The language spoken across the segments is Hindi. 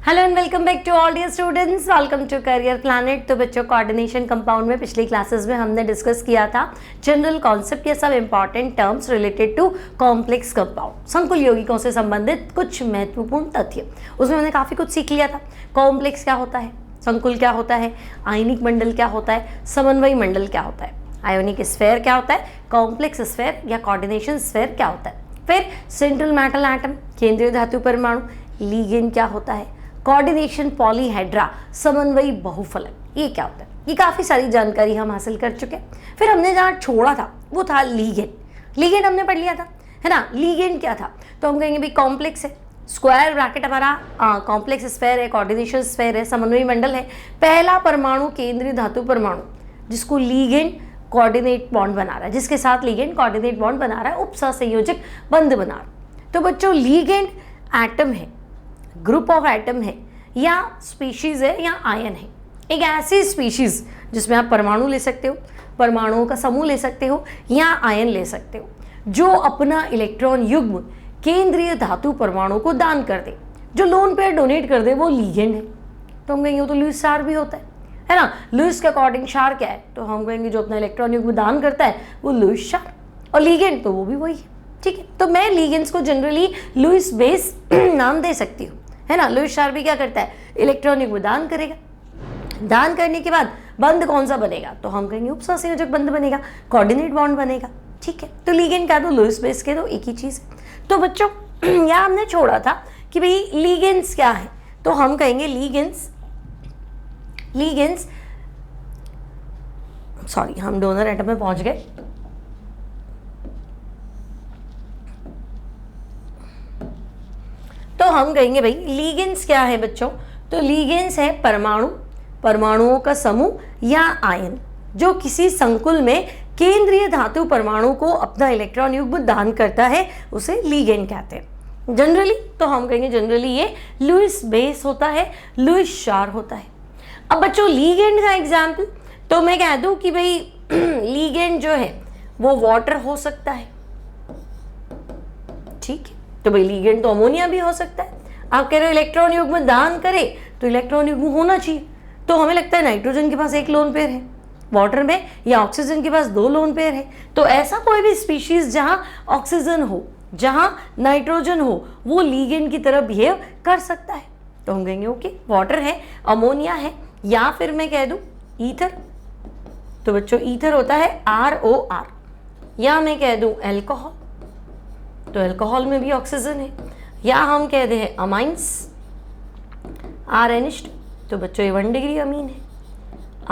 Hello and welcome back to all dear students, welcome to career planet. तो बच्चों, कोऑर्डिनेशन कंपाउंड में पिछली क्लासेस में हमने डिस्कस किया था जनरल कॉन्सेप्ट, ये सब important terms related to complex compound, संकुल यौगिकों से संबंधित कुछ महत्वपूर्ण तथ्य। उसमें हमने काफ़ी कुछ सीख लिया था। कॉम्प्लेक्स क्या होता है, संकुल क्या होता है, आयनिक मंडल क्या होता है, समन्वयी मंडल क्या होता है, आयोनिक स्फेयर क्या होता है, कॉम्प्लेक्स स्फेयर या कोऑर्डिनेशन स्फेयर क्या होता है, फिर सेंट्रल मेटल एटम, केंद्रीय धातु परमाणु, लीगेंड क्या होता है, कोऑर्डिनेशन पॉलीहेड्रा, समन्वयी बहुफलक, ये क्या होता है। ये काफ़ी सारी जानकारी हम हासिल कर चुके हैं। फिर हमने जहाँ छोड़ा था वो था लीगेंड। लीगेंड हमने पढ़ लिया था, है ना। लीगेंड क्या था, तो हम कहेंगे भाई कॉम्प्लेक्स है, स्क्वायर ब्रैकेट हमारा कॉम्प्लेक्स स्फेयर है, कोऑर्डिनेशन स्फेयर है, समन्वयी मंडल है। पहला परमाणु केंद्रीय धातु परमाणु, जिसको लीगेंड कोऑर्डिनेट बॉन्ड बना रहा है, जिसके साथ लीगेंड कोऑर्डिनेट बॉन्ड बना रहा है, उपसहसंयोजक बंध बना रहा है। तो बच्चों, लीगेंड एटम है, ग्रुप ऑफ एटम है, या स्पीशीज है, या आयन है। एक ऐसी स्पीशीज जिसमें आप परमाणु ले सकते हो, परमाणुओं का समूह ले सकते हो, या आयन ले सकते हो, जो अपना इलेक्ट्रॉन युग्म केंद्रीय धातु परमाणु को दान कर दे, जो लोन पेयर डोनेट कर दे, वो लीगेंड है। तो हम कहेंगे वो तो लुईस चार भी होता है ना। लुईस के अकॉर्डिंग चार क्या है, तो हम कहेंगे जो अपना इलेक्ट्रॉन युग्म दान करता है वो लुईस चार, और लीगेंड तो वो भी वही है। ठीक है, तो मैं लीगेंड्स को जनरली लुईस बेस नाम दे सकती हूँ, है ना। लुईस चार भी क्या करता है, इलेक्ट्रॉन युग्म दान करेगा। दान करने के बाद बंध कौन सा बनेगा, तो हम कहेंगे उपसहसंयोजक बंध बनेगा, कोऑर्डिनेट बॉन्ड बनेगा। ठीक है, तो लीगेंड क्या, तो लुईस बेस के तो एक ही चीज है। तो बच्चों, यहाँ हमने छोड़ा था कि भाई लीगेंड्स क्या है, तो हम कहेंगे लीगेंड्स सॉरी, हम डोनर एटम में पहुंच गए। तो हम कहेंगे भाई लीगेंड्स क्या है बच्चों, तो लीगेंड्स है परमाणु, परमाणुओं का समूह या आयन, जो किसी संकुल में केंद्रीय धातु परमाणु को अपना इलेक्ट्रॉन युग्म दान करता है, उसे लीगेंड कहते हैं जनरली। तो हम कहेंगे जनरली ये लुईस बेस होता है, लुईस चार होता है। अब बच्चों, लीगेंड का एग्जाम्पल, तो मैं कह दूं कि भाई लीगेंड जो है वो वाटर हो सकता है। ठीक है, तो भाई लीगेंड तो अमोनिया भी हो सकता है। आप कह रहे हो इलेक्ट्रॉन युग्म दान करे, तो इलेक्ट्रॉन युग्म होना चाहिए। तो हमें लगता है नाइट्रोजन के पास एक लोन पेयर है वाटर में, या ऑक्सीजन के पास दो लोन पेयर है। तो ऐसा कोई भी स्पीशीज जहां ऑक्सीजन हो, जहां नाइट्रोजन हो, वो लीगेंड की तरह बिहेव कर सकता है। तो हम कहेंगे ओके, वाटर है, अमोनिया है, या फिर मैं कह दूं ईथर। तो बच्चों, ईथर होता है ROR, या मैं कह दूं एल्कोहल, तो एल्कोहल में भी ऑक्सीजन है, या हम कह दे अमाइंस RNH, तो बच्चों ये 1 डिग्री अमीन है,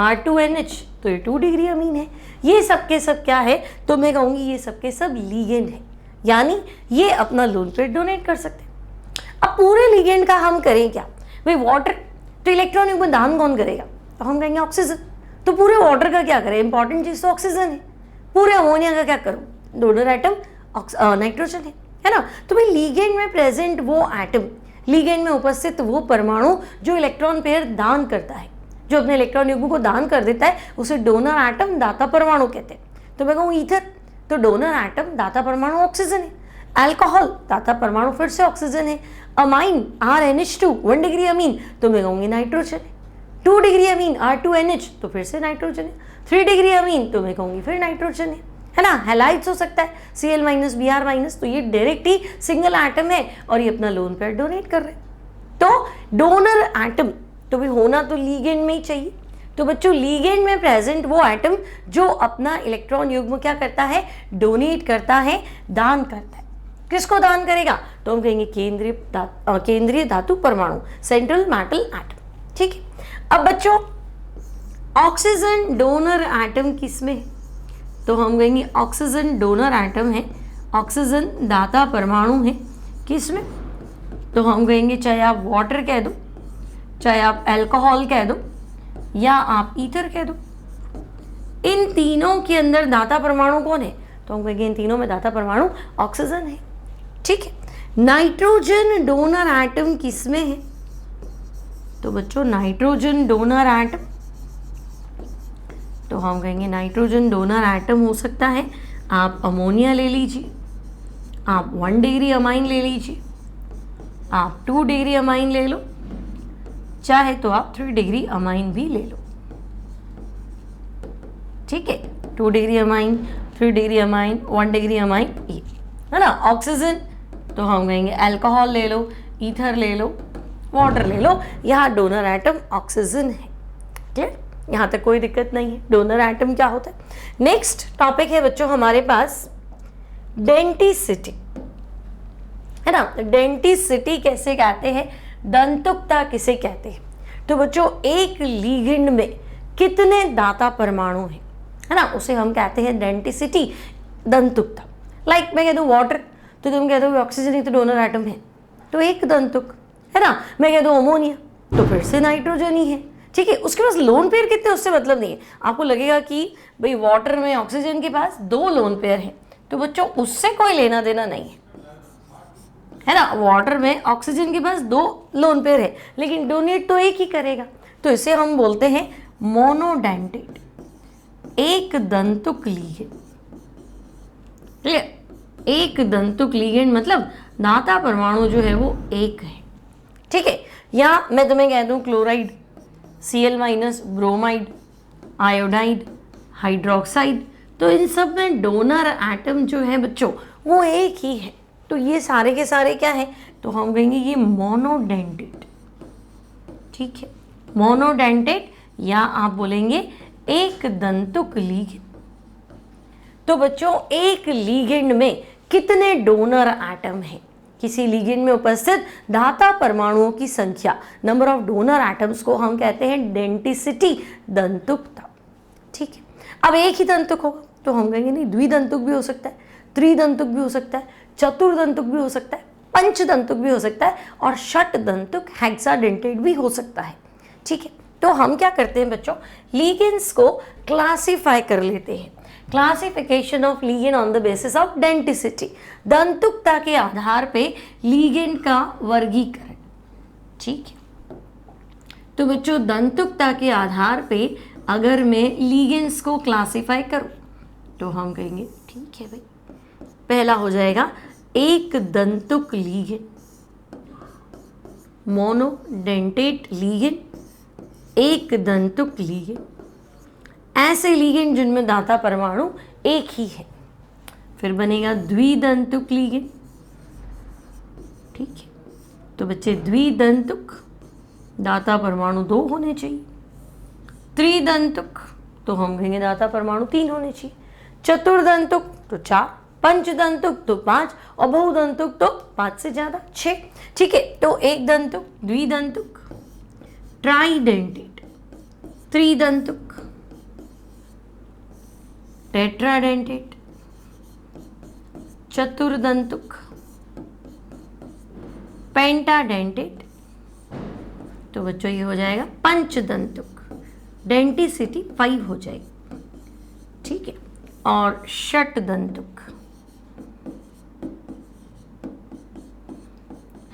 R2NH, तो ये 2 डिग्री अमीन है। ये सब के सब क्या है, तो मैं कहूँगी ये सब के सब लीगेंड है, यानी ये अपना लोन पेयर डोनेट कर सकते हैं। अब पूरे लीगेंड का हम करें क्या, भाई वाटर, तो इलेक्ट्रॉन युग्म दान कौन करेगा, तो हम कहेंगे ऑक्सीजन। तो पूरे वाटर का क्या करें, इंपॉर्टेंट चीज तो ऑक्सीजन है। पूरे अमोनिया का क्या करूँ, डोनर एटम नाइट्रोजन है ना। तो भाई लीगेंड में प्रेजेंट वो एटम, लीगेंड में उपस्थित वो परमाणु जो इलेक्ट्रॉन पेयर दान करता है, जो अपने इलेक्ट्रॉन युग्म को दान कर देता है, उसे डोनर एटम दाता परमाणु कहते हैं। तो मैं कहूँ ईथर, तो डोनर एटम दाता परमाणु ऑक्सीजन है। अल्कोहल, दाता परमाणु फिर से ऑक्सीजन है। अमाइन RNH2, 1 डिग्री अमीन, तो मैं कहूँगी नाइट्रोजन है। 2 डिग्री अमीन R2NH, तो फिर से नाइट्रोजन है। 3 डिग्री अमीन, तो मैं कहूँगी फिर नाइट्रोजन है ना। हैलाइड्स हो सकता है Cl- Br-, तो ये डायरेक्ट ही सिंगल एटम है और ये अपना लोन पेयर डोनेट कर रहे हैं। तो डोनर एटम तो भी होना तो लीगेंड में ही चाहिए। तो बच्चों, लीगेंड में प्रेजेंट वो एटम जो अपना इलेक्ट्रॉन युग्म क्या करता है, डोनेट करता है, दान करता है। किसको दान करेगा, तो हम कहेंगे केंद्रीय धातु परमाणु, सेंट्रल मेटल एटम। ठीक है, अब बच्चों, ऑक्सीजन डोनर एटम किसमें, तो हम कहेंगे ऑक्सीजन डोनर एटम है, ऑक्सीजन दाता परमाणु है किसमें, तो हम कहेंगे चाहे आप वाटर कह दो, चाहे आप अल्कोहल कह दो, या आप ईथर कह दो। इन तीनों के अंदर दाता परमाणु कौन है, तो हम कहेंगे इन तीनों में दाता परमाणु ऑक्सीजन है। ठीक है, नाइट्रोजन डोनर एटम किसमें है, तो बच्चों नाइट्रोजन डोनर एटम, तो हम कहेंगे नाइट्रोजन डोनर एटम हो सकता है, आप अमोनिया ले लीजिए, आप 1 डिग्री अमाइन ले लीजिए, आप 2 डिग्री अमाइन ले लो, चाहे तो आप 3 डिग्री अमाइन भी ले लो, ठीक है। 2 degree amine, 3 degree amine, 1 degree amine, ये है ना। ऑक्सीजन तो हम कहेंगे अल्कोहल ले लो, ईथर ले लो, वाटर ले लो। यहाँ डोनर एटम ऑक्सीजन है, क्लियर, यहाँ तक कोई दिक्कत नहीं है। डोनर एटम क्या होता है। नेक्स्ट टॉपिक है बच्चों हमारे पास डेंटिसिटी, है ना। डेंटिसिटी कैसे कहते हैं, दंतुकता किसे कहते हैं। तो बच्चों एक लिगेंड में कितने दाता परमाणु हैं, है ना, उसे हम कहते हैं डेंटिसिटी, दंतुकता। लाइक मैं कह दूँ वाटर, तो तुम कह दो ऑक्सीजन ही तो डोनर एटम है, तो एक दंतुक, है ना। मैं कह दूँ अमोनिया, तो फिर से नाइट्रोजन ही है, ठीक है। उसके पास लोन पेयर कितने, उससे मतलब नहीं है। आपको लगेगा कि भाई वाटर में ऑक्सीजन के पास 2 लोन पेयर हैं, तो बच्चों उससे कोई लेना देना नहीं है ना। वाटर में ऑक्सीजन के पास 2 लोन पेयर है, लेकिन डोनेट तो एक ही करेगा, तो इसे हम बोलते हैं मोनोडेंटेट, एक दंतुक लिगेंड, क्लियर। एक दंतुक लिगेंड मतलब दाता परमाणु जो है वो एक है, ठीक है। या मैं तुम्हें कह दूं chloride, Cl- bromide, iodide, hydroxide, तो इन सब में डोनर एटम जो है बच्चों वो एक ही है, तो ये सारे के सारे क्या है, तो हम कहेंगे ये मोनोडेंटेट, ठीक है। मोनोडेंटेट, या आप बोलेंगे एक दंतुक लिगेंड। तो बच्चों एक लिगेंड में कितने डोनर एटम हैं, किसी लिगेंड में उपस्थित दाता परमाणुओं की संख्या, नंबर ऑफ डोनर एटम्स को हम कहते हैं डेंटिसिटी, दंतुकता, ठीक है। अब एक ही दंतुक होगा तो हम कहेंगे नहीं, द्विदंतुक भी हो सकता है, त्रिदंतुक भी हो सकता है, चतुर्दंतुक भी हो सकता है, पंचदंतुक भी हो सकता है, और षटदंतुक हेक्साडेंटेट भी हो सकता है, ठीक है। तो हम क्या करते हैं बच्चों, लिगेंड्स को क्लासिफाई कर लेते हैं। Classification of ligand on the basis of denticity, दंतुकता के आधार पे लिगेंड का वर्गीकरण, ठीक है। तो बच्चों दंतुकता के आधार पे अगर मैं लिगेंड्स को क्लासिफाई करूं तो हम कहेंगे ठीक है भाई, पहला हो जाएगा एक दंतुक लिगेंड, मोनोडेंटेट लिगेंड, एक दंतुक लिगेंड, ऐसे लिगेंड जिनमें दाता परमाणु एक ही है। फिर बनेगा द्विदंतुक लिगेंड, ठीक है। तो बच्चे द्विदंतुक, दाता परमाणु 2 होने चाहिए। त्रिदंतुक तो हम कहेंगे दाता परमाणु 3 होने चाहिए। चतुर्दंतुक तो 4, पंचदंतुक तो 5, और बहुदंतुक तो 5 से ज्यादा 6, ठीक है। तो एक दंतुक, द्विदंतुक, ट्राइडेंटेट, त्रिदंतुक, टेट्राडेंटेट, चतुर्दंतुक, पेंटाडेंटेट, तो बच्चों ये हो जाएगा पंचदंतुक, डेंटिसिटी 5 हो जाएगी, ठीक है। और षटदंतुक,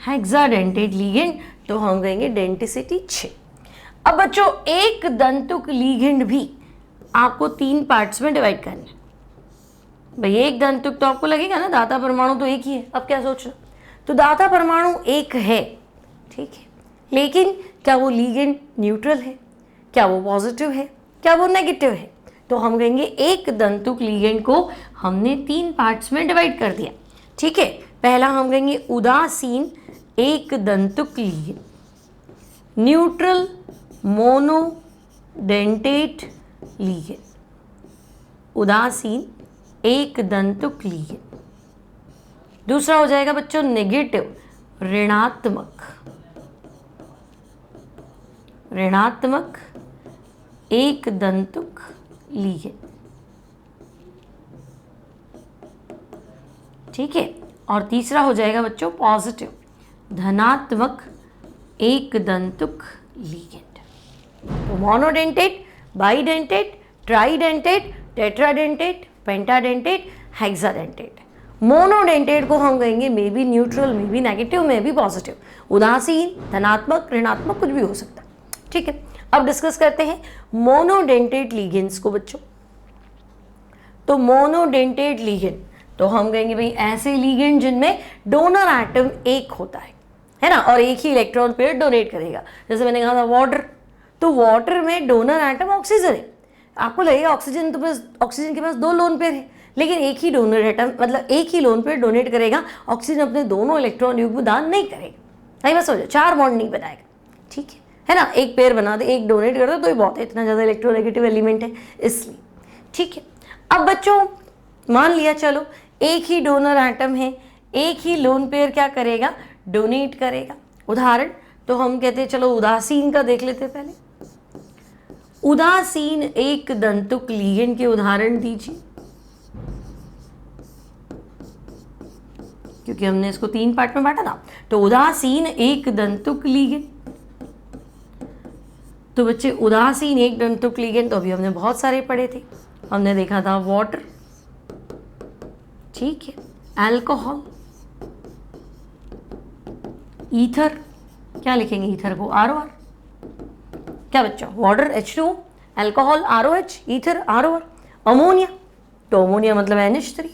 हेक्साडेंटेट लिगेंड, तो हम कहेंगे डेंटिसिटी 6। अब बच्चों एक दंतुक लिगेंड भी आपको 3 पार्ट्स में डिवाइड करना है। भाई एक दंतुक तो आपको लगेगा ना, दाता परमाणु तो एक ही है, अब क्या सोचना। तो दाता परमाणु एक है, ठीक है, लेकिन क्या वो लिगेंड न्यूट्रल है, क्या वो पॉजिटिव है, क्या वो नेगेटिव है। तो हम कहेंगे एक दंतुक लिगेंड को हमने 3 पार्ट्स में डिवाइड कर दिया, ठीक है। पहला हम कहेंगे उदासीन एक दंतुक लिगेंड, न्यूट्रल मोनोडेंटेट लिगेंड, उदासीन एक दंतुक लिगेंड। दूसरा हो जाएगा बच्चों नेगेटिव, ऋणात्मक, ऋणात्मक एक दंतुक लिगेंड, ठीक है। और तीसरा हो जाएगा बच्चों पॉजिटिव, धनात्मक एक दंतुक लिगेंड। तो monodentate, bidentate, tridentate, tetradentate, pentadentate, hexadentate. Monodentate को हम कहेंगे may be neutral, may be negative, may be positive, उदासीन, धनात्मक, ऋणात्मक, कुछ भी हो सकता है, ठीक है। अब डिस्कस करते हैं मोनोडेंटेट लिगेंड्स को बच्चों। तो मोनोडेंटेट लिगेंड तो हम कहेंगे भाई ऐसे लिगेंड जिनमें डोनर एटम एक होता है, है ना, और एक ही इलेक्ट्रॉन पेयर डोनेट करेगा। जैसे मैंने कहा था वाटर, तो वाटर में डोनर एटम ऑक्सीजन है। आपको लगेगा ऑक्सीजन के पास 2 लोन पेयर है, लेकिन एक ही डोनर एटम मतलब एक ही लोन पेयर डोनेट करेगा, ऑक्सीजन अपने दोनों इलेक्ट्रॉन युग्म दान नहीं करेगा। नहीं बस हो जाए, 4 बॉन्ड नहीं बनाएगा, ठीक है ना। एक पेयर बना दे, एक डोनेट कर दे तो ही बहुत है, इतना ज़्यादा इलेक्ट्रोनेगेटिव एलिमेंट है इसलिए, ठीक है। अब बच्चों मान लिया चलो एक ही डोनर एटम है, एक ही लोन पेयर क्या करेगा, डोनेट करेगा। उदाहरण तो हम कहते हैं, चलो उदासीन का देख लेते हैं पहले। उदासीन एक दंतुक लिगेंड के उदाहरण दीजिए, क्योंकि हमने इसको 3 पार्ट में बांटा था। तो उदासीन एक दंतुक लिगेंड, तो बच्चे उदासीन एक दंतुक लिगेंड तो अभी हमने बहुत सारे पढ़े थे। हमने देखा था वाटर, ठीक है, अल्कोहल, ईथर, क्या लिखेंगे ईथर को, ROR, क्या बच्चों, water H2O, alcohol ROH, ether ROR, ammonia, तो अमोनिया मतलब NH3,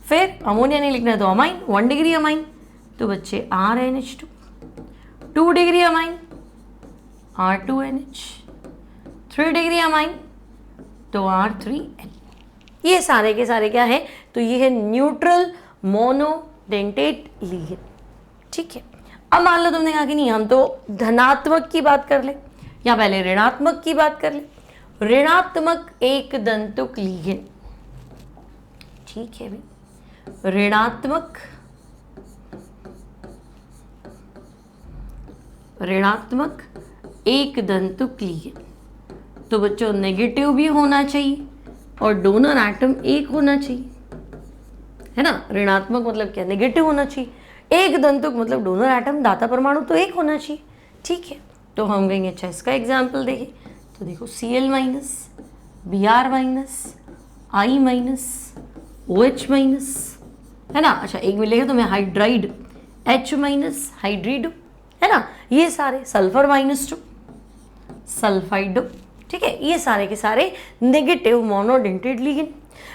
फिर अमोनिया नहीं लिखना है तो अमाइन, 1 डिग्री अमाइन, तो बच्चे RNH2, 2 degree amine R2NH, 3 degree amine तो R3N। ये सारे के सारे क्या है, तो ये है न्यूट्रल मोनोडेंटेट लिगेंड, ठीक है। अब मान लो तुमने कहा कि नहीं हम तो धनात्मक की बात कर ले, या पहले ऋणात्मक की बात कर ले। ऋणात्मक एक दंतुक लिगेंड, ठीक है भाई, ऋणात्मक एक दंतुक लिगेंड, तो बच्चों नेगेटिव भी होना चाहिए और डोनर एटम एक होना चाहिए, है ना। ऋणात्मक मतलब क्या, नेगेटिव होना चाहिए। एक दंतुक मतलब डोनर एटम दाता परमाणु तो एक होना चाहिए, ठीक है। तो हम कहेंगे अच्छा इसका एग्जाम्पल देखें, तो देखो Cl minus, Br minus, I minus, OH minus, है ना। अच्छा एक मिलेगा तो मैं हाइड्राइड, H माइनस, हाइड्रीडो, है ना। ये सारे सल्फर -2, सल्फाइडो, ठीक है। ये सारे के सारे नेगेटिव मोनोडेंटेट लिगेंड।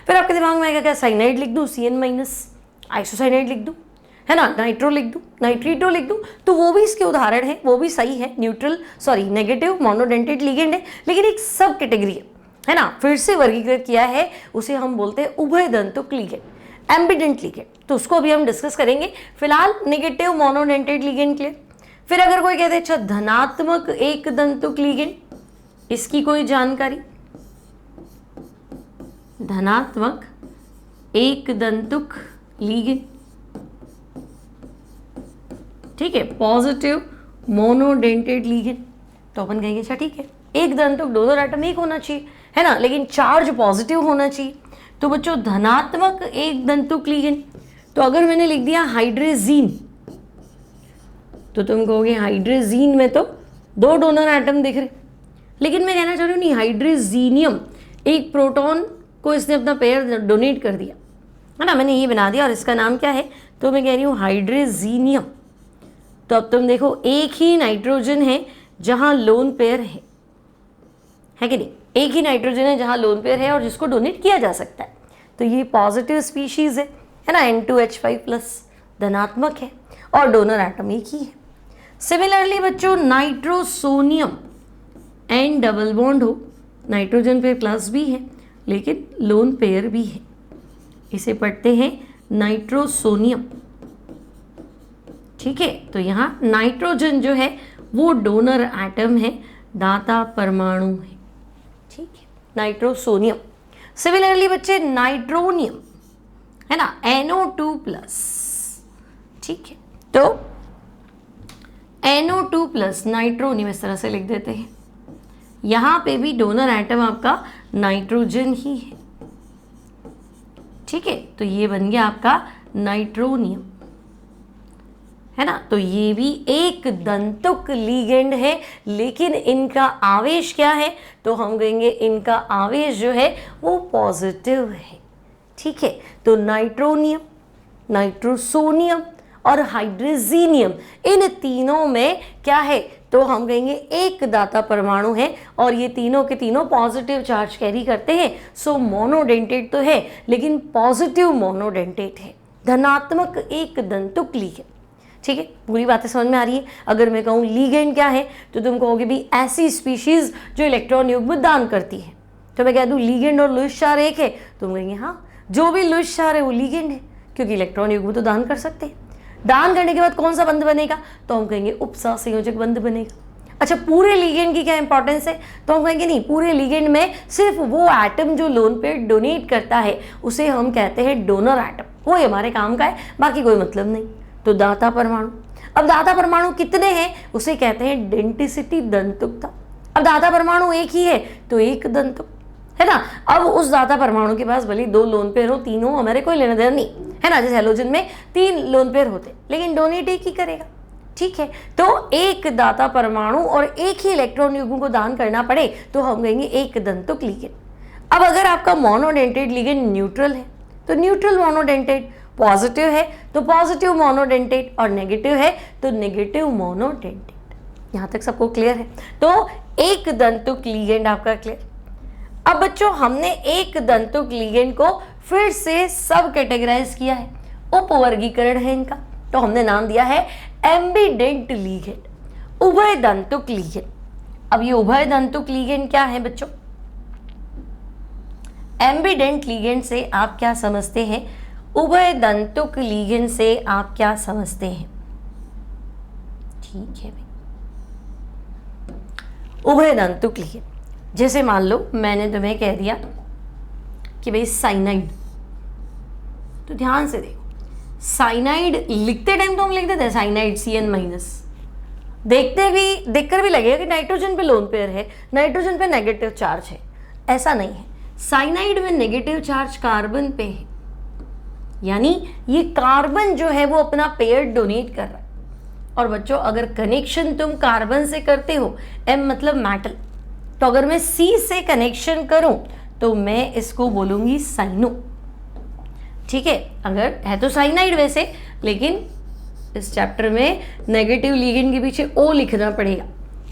फिर आपके दिमाग में आएगा क्या, साइनाइड लिख दूँ, Cn माइनस, आइसोसाइनाइड लिख दूँ, है ना, नाइट्रो लिख दूँ, नाइट्रीटो लिख दूँ, तो वो भी इसके उदाहरण है, वो भी सही है, नेगेटिव मोनोडेंटेट लिगेंड है, लेकिन एक सब कैटेगरी है ना। फिर से वर्गीकृत किया है, उसे हम बोलते हैं उभय दंतुक लिगेंड, एम्बिडेंट लिगेंड, तो उसको अभी हम डिस्कस करेंगे। फिलहाल नेगेटिव मोनोडेंटेट लिगेंड क्लियर। फिर अगर कोई कहते हैं अच्छा धनात्मक एक दंतुक लिगेंड, इसकी कोई जानकारी, धनात्मक एक दंतुक लिगेंड, ठीक है, पॉजिटिव मोनोडेंटेट लिगेंड, तो अपन कहेंगे अच्छा ठीक है एक दंतुक डोनर एटम एक होना चाहिए, है ना, लेकिन चार्ज पॉजिटिव होना चाहिए। तो बच्चों धनात्मक एक दंतुक लिगेंड, तो अगर मैंने लिख दिया हाइड्रेजीन, तो तुम कहोगे हाइड्रेजीन में तो 2 डोनर एटम दिख रहे, लेकिन मैं कहना चाह रही हूँ नहीं, हाइड्रेजीनियम एक प्रोटॉन को इसने अपना पेयर डोनेट कर दिया, है ना, मैंने ये बना दिया और इसका नाम क्या है, तो मैं कह रही हूँ हाइड्रेजीनियम। तो अब तुम देखो एक ही नाइट्रोजन है जहाँ लोन पेयर है कि नहीं, एक ही नाइट्रोजन है जहाँ लोन पेयर है और जिसको डोनेट किया जा सकता है, तो ये पॉजिटिव स्पीशीज है ना, N2H5+ धनात्मक है और डोनर एटम एक ही है। सिमिलरली बच्चों नाइट्रोसोनियम, N डबल बॉन्ड हो, नाइट्रोजन पे प्लस भी है लेकिन लोन पेयर भी है, इसे पढ़ते हैं नाइट्रोसोनियम, ठीक है। तो यहाँ नाइट्रोजन जो है वो डोनर एटम है, दाता परमाणु है, ठीक है, नाइट्रोसोनियम। सिमिलरली बच्चे नाइट्रोनियम, है ना, NO2+, ठीक है, तो NO2+ नाइट्रोनियम इस तरह से लिख देते हैं। यहाँ पे भी डोनर एटम आपका नाइट्रोजन ही है, ठीक है, तो ये बन गया आपका नाइट्रोनियम, है ना। तो ये भी एक दंतुक लिगेंड है, लेकिन इनका आवेश क्या है, तो हम कहेंगे इनका आवेश जो है वो पॉजिटिव है, ठीक है। तो नाइट्रोनियम, नाइट्रोसोनियम और हाइड्रोजीनियम, इन तीनों में क्या है, तो हम कहेंगे एक दाता परमाणु है और ये तीनों के तीनों पॉजिटिव चार्ज कैरी करते हैं। सो मोनोडेंटेट तो है लेकिन पॉजिटिव मोनोडेंटेट है, धनात्मक एक दंतुक लिगेंड, ठीक है, पूरी बातें समझ में आ रही है। अगर मैं कहूँ लीगेंड क्या है तो तुम कहोगे भी ऐसी स्पीशीज जो इलेक्ट्रॉन युग्म दान करती है। तो मैं कह दूँ लीगेंड और लुईस चार एक है, तुम कहेंगे हाँ, जो भी लुईस चार है वो लीगेंड है, क्योंकि इलेक्ट्रॉन युग्म तो दान कर सकते हैं। दान करने के बाद कौन सा बंध बनेगा, तो हम कहेंगे उपसहसंयोजक बंध बनेगा। अच्छा, पूरे लीगेंड की क्या इंपॉर्टेंस है, तो हम कहेंगे नहीं, पूरे लीगेंड में सिर्फ वो एटम जो लोन पेयर डोनेट करता है उसे हम कहते हैं डोनर एटम, वो हमारे काम का है, बाकी कोई मतलब नहीं। तो दाता परमाणु, अब दाता परमाणु कितने हैं उसे कहते हैं डेंटिसिटी, दंतुकता। अब दाता परमाणु एक ही है तो एक दंतुक है ना। अब उस दाता परमाणु के पास भले 2 लोन पेयर हो, 3 हो, हमारे कोई लेना देना नहीं है ना। जैसे हेलोजन में 3 लोन पेयर होते, लेकिन डोनेट एक ही करेगा, ठीक है। तो एक दाता परमाणु और एक ही इलेक्ट्रॉन युग्म को दान करना पड़े तो हम कहेंगे एक दंतुक लिगेंड। अब अगर आपका मोनोडेंटेट लिगेंड न्यूट्रल है तो न्यूट्रल मोनोडेंटेट, पॉजिटिव है तो पॉजिटिव मोनोडेंटेट, और नेगेटिव है तो नेगेटिव मोनोडेंटेट। यहां तक सबको क्लियर है। तो एक दंतुक लिगेंड आपका क्लियर। अब बच्चों हमने एक दंतुक लिगेंड को फिर से सब कैटेगराइज किया है, उपवर्गीकरण है इनका, तो हमने नाम दिया है एम्बिडेंट लिगेंड, उभय दंतुक लिगेंड। अब ये उभय दंतुक लिगेंड क्या है बच्चों, एम्बिडेंट लिगेंड से आप क्या समझते हैं, उभय दंतुक लिगेंड से आप क्या समझते हैं, ठीक है भाई। उभय दंतुक लिगेंड, जैसे मान लो मैंने तुम्हें कह दिया कि भाई साइनाइड, तो ध्यान से देखो, साइनाइड लिखते टाइम तो हम लिख देते हैं साइनाइड CN-, देखकर भी लगेगा कि नाइट्रोजन पे लोन पेयर है, नाइट्रोजन पे नेगेटिव चार्ज है, ऐसा नहीं है। साइनाइड में नेगेटिव चार्ज कार्बन पे है, यानी ये कार्बन जो है वो अपना पेयर डोनेट कर रहा है। और बच्चों अगर कनेक्शन तुम कार्बन से करते हो, M मतलब मेटल, तो अगर मैं C से कनेक्शन करूं तो मैं इसको बोलूंगी साइनो, ठीक है। अगर है तो साइनाइड वैसे, लेकिन इस चैप्टर में नेगेटिव लिगेंड के पीछे O लिखना पड़ेगा।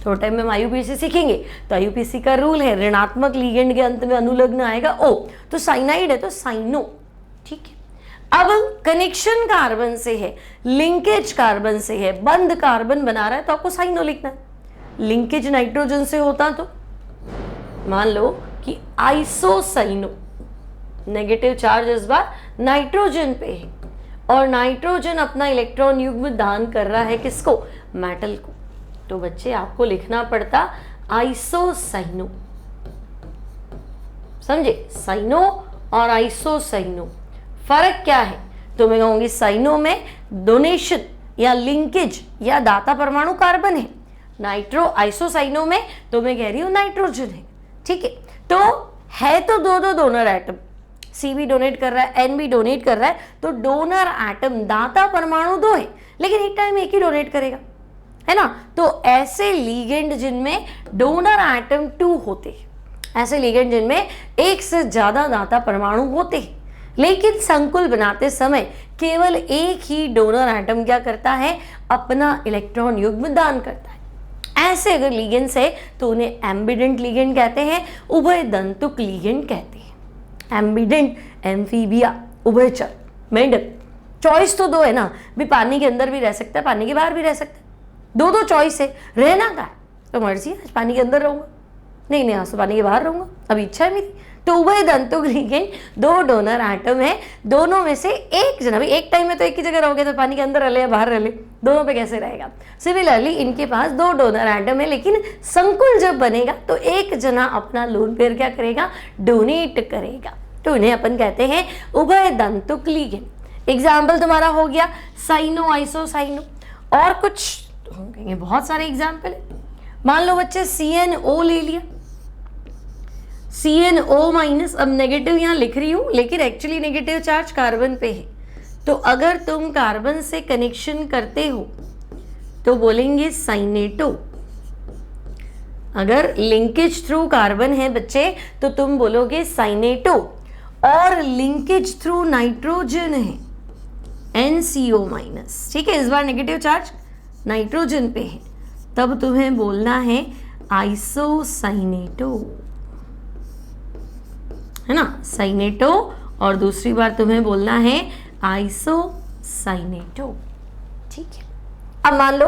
थोड़ा टाइम में हम IUPAC सीखेंगे, तो IUPAC का रूल है ऋणात्मक लिगेंड के अंत में अनुलग्न आएगा O, तो साइनाइड है तो साइनो, ठीक है। अब कनेक्शन कार्बन से है, लिंकेज कार्बन से है, बंध कार्बन बना रहा है, तो आपको साइनो लिखना है। लिंकेज नाइट्रोजन से होता तो मान लो कि आइसोसाइनो, नेगेटिव चार्ज इस बार नाइट्रोजन पे है, और नाइट्रोजन अपना इलेक्ट्रॉन युग्म दान कर रहा है किसको, मेटल को, तो बच्चे आपको लिखना पड़ता आइसोसाइनो, समझे। साइनो और आइसोसाइनो फर्क क्या है, तो मैं कहूंगी साइनो में डोनेशन या लिंकेज या दाता परमाणु कार्बन है, नाइट्रो आइसोसाइनो में तो मैं कह रही हूं नाइट्रोजन है, ठीक है। तो है तो दो डोनर एटम, C भी डोनेट कर रहा है, N भी डोनेट कर रहा है, तो डोनर एटम दाता परमाणु 2 है, लेकिन एक टाइम एक ही डोनेट करेगा, है ना। तो ऐसे लिगेंड जिनमें डोनर एटम 2 होते हैं, ऐसे लिगेंड जिनमें एक से ज्यादा दाता परमाणु होते हैं, लेकिन संकुल बनाते समय केवल एक ही डोनर एटम क्या करता है, अपना इलेक्ट्रॉन युग्म दान करता है। ऐसे अगर लिगेंड्स है तो उन्हें एम्बिडेंट लिगेंड कहते हैं, उभय दंतुक लिगेंड कहते हैं। एम्बिडेंट, एम्फीबिया, उभयचर, मेंडल, चॉइस तो 2 है ना, भी पानी के अंदर भी रह सकता है, पानी के बाहर भी रह सकता है, 2 चॉइस है। रहना का तो मर्जी है, आज पानी के अंदर रहूंगा, नहीं आज तो पानी के बाहर रहूंगा, अभी इच्छा है मेरी। तो उभय दंतुक लिगेंड 2 डोनर एटम है, दोनों में से एक जना, भाई एक टाइम में तो एक ही जगह रहोगे, तो पानी के अंदर रह ले या बाहर रह ले, दोनों पे कैसे रहेगा। सिमिलरली इनके पास 2 डोनर एटम है, लेकिन संकुल जब बनेगा तो एक जना अपना लोन पेयर क्या करेगा, डोनेट करेगा, तो इन्हें अपन कहते हैं उभय दंतुक लिगेंड। एग्जाम्पल तुम्हारा हो गया साइनो, आइसोसाइनो, और कुछ होंगे बहुत सारे एग्जाम्पल। मान लो बच्चे CNO ले लिया, CNO-, अब नेगेटिव यहाँ लिख रही हूँ, लेकिन एक्चुअली नेगेटिव चार्ज कार्बन पे है, तो अगर तुम कार्बन से कनेक्शन करते हो तो बोलेंगे साइनेटो। अगर लिंकेज थ्रू कार्बन है बच्चे तो तुम बोलोगे साइनेटो, और लिंकेज थ्रू नाइट्रोजन है NCO-, ठीक है। इस बार नेगेटिव चार्ज नाइट्रोजन पे है, तब तुम्हें बोलना है आइसोसाइनेटो, है ना, साइनेटो, और दूसरी बार तुम्हें बोलना है आइसोसाइनेटो, ठीक है। अब मान लो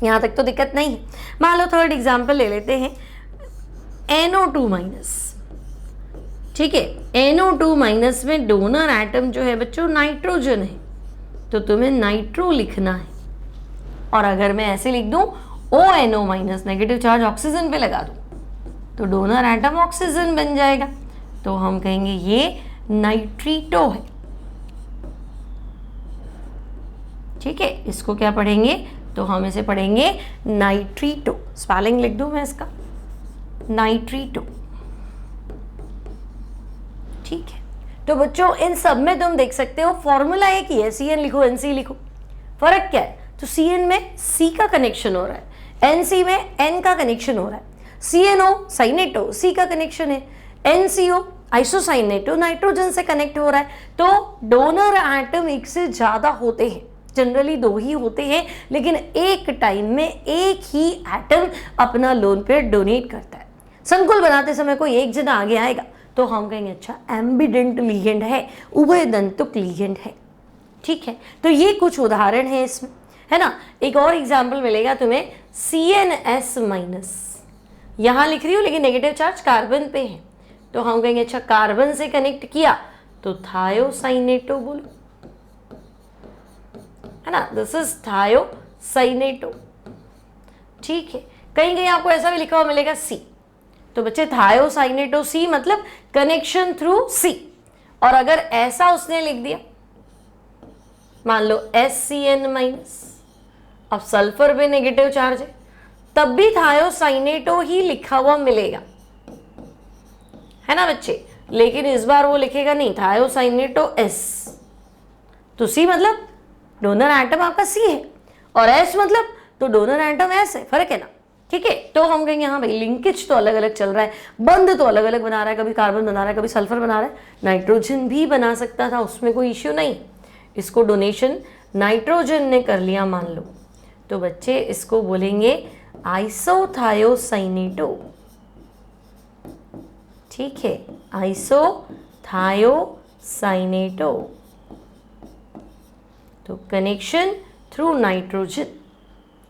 यहाँ तक तो दिक्कत नहीं है, मान लो थर्ड एग्जाम्पल ले लेते हैं, NO2 माइनस। ठीक है, NO2 माइनस में डोनर एटम जो है बच्चों नाइट्रोजन है, तो तुम्हें नाइट्रो लिखना है। और अगर मैं ऐसे लिख दूं ONO minus, negative charge oxygen पे लगा दूं, तो डोनर एटम ऑक्सीजन बन जाएगा, तो हम कहेंगे ये नाइट्रीटो है। ठीक है, इसको क्या पढ़ेंगे, तो हम इसे पढ़ेंगे नाइट्रीटो। स्पेलिंग लिख दूं मैं इसका, नाइट्रीटो। ठीक है, तो बच्चों इन सब में तुम देख सकते हो फॉर्मूला एक ही है, CN लिखो NC लिखो, फर्क क्या है, तो CN में C का कनेक्शन हो रहा है, NC में N का कनेक्शन हो रहा है, CNO साइनेटो C का कनेक्शन है, NCO आइसोसाइनेटो नाइट्रोजन से कनेक्ट हो रहा है। तो डोनर एटम एक से ज्यादा होते हैं, जनरली 2 ही होते हैं, लेकिन एक टाइम में एक ही एटम अपना लोन पेयर डोनेट करता है। संकुल बनाते समय कोई एक जना आगे आएगा तो हम कहेंगे अच्छा एम्बिडेंट लिगेंड है, उभयदंतुक लिगेंड है। ठीक है, तो ये कुछ उदाहरण है इसमें, है ना। एक और एग्जाम्पल मिलेगा तुम्हें, CNS माइनस, यहां लिख रही हूं लेकिन नेगेटिव चार्ज कार्बन पे है, तो हम कहेंगे अच्छा कार्बन से कनेक्ट किया तो थायोसाइनेटो बोलो, है ना, दिस इज थायोसाइनेटो। ठीक है, कहीं कहीं आपको ऐसा भी लिखा हुआ मिलेगा C, तो बच्चे थायोसाइनेटो C मतलब कनेक्शन थ्रू C। और अगर ऐसा उसने लिख दिया, मान लो SCN माइनस, अब सल्फर पे नेगेटिव चार्ज है, तब भी थायोसाइनेटो ही लिखा हुआ मिलेगा, है ना बच्चे, लेकिन इस बार वो लिखेगा नहीं थायोसाइनेटो S। तो C मतलब डोनर एटम आपका C है, और S मतलब तो डोनर एटम S है, फर्क है ना। ठीक है, तो हम कहेंगे हाँ भाई लिंकेज तो अलग अलग चल रहा है, बंद तो अलग अलग बना रहा है, कभी कार्बन बना रहा है, कभी सल्फर बना रहा है, नाइट्रोजन भी बना सकता था, उसमें कोई इश्यू नहीं। इसको डोनेशन नाइट्रोजन ने कर लिया मान लो, तो बच्चे इसको बोलेंगे आइसोथायोसाइनेटो। ठीक है, आइसोथायोसाइनेटो, तो कनेक्शन थ्रू नाइट्रोजन।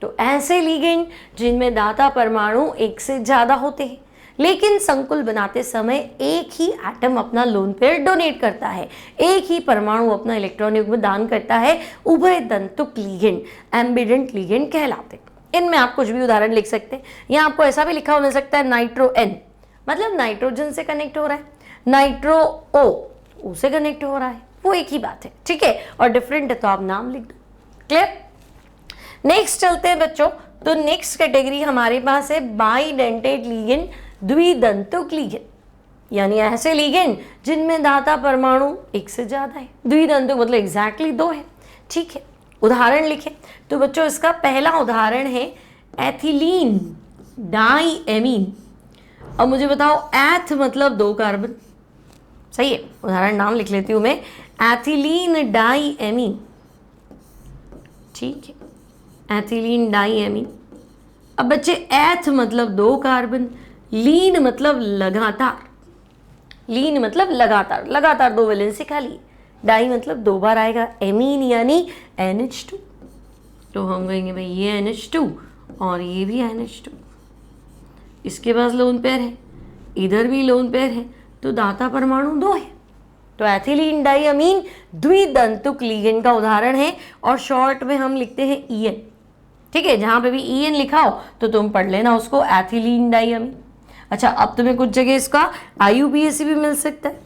तो ऐसे लिगेंड जिनमें दाता परमाणु एक से ज्यादा होते हैं, लेकिन संकुल बनाते समय एक ही एटम अपना लोन पेयर डोनेट करता है, एक ही परमाणु अपना इलेक्ट्रॉन युग्म दान करता है, उभयदंतुक लिगेंड, एम्बिडेंट लिगेंड कहलाते हैं। इनमें आप कुछ भी उदाहरण लिख सकते हैं। यहाँ आपको ऐसा भी लिखा हो मिल सकता है नाइट्रो N मतलब नाइट्रोजन से कनेक्ट हो रहा है, नाइट्रो O से कनेक्ट हो रहा है, वो एक ही बात है। ठीक है, और डिफरेंट है तो आप नाम लिख दो। क्लियर। नेक्स्ट चलते हैं बच्चों, तो नेक्स्ट कैटेगरी हमारे पास है बाइडेंटेड लिगेंड, द्विदंतुक लिगेंड, यानी ऐसे लिगेंड जिनमें दाता परमाणु एक से ज्यादा है। द्विदंतुक मतलब एग्जैक्टली 2 है। ठीक है, उदाहरण लिखें तो बच्चों इसका पहला उदाहरण है एथिलीन डाइएमीन। अब मुझे बताओ एथ मतलब 2 कार्बन, सही है, उदाहरण नाम लिख लेती हूं मैं, एथिलीन डाइएमीन। ठीक है, एथिलीन डाइएमीन। अब बच्चे एथ मतलब 2 कार्बन, लीन मतलब लगातार, लीन मतलब लगातार, लगातार 2 वैलेंसी खाली, डाई मतलब 2 बार आएगा, एमीन यानी NH2, तो हम कहेंगे भाई ये NH2 और ये भी NH2। इसके पास लोन पेयर है, इधर भी लोन पेयर है, तो दाता परमाणु 2 है। तो एथिलीन डाइअमीन द्विदंतुक लिगेंड का उदाहरण है, और शॉर्ट में हम लिखते हैं EN। ठीक है, जहां पे भी EN लिखा हो तो तुम पढ़ लेना उसको, एथिलीन डाइअमीन। अच्छा, अब तुम्हें कुछ जगह इसका IUPAC भी मिल सकता है।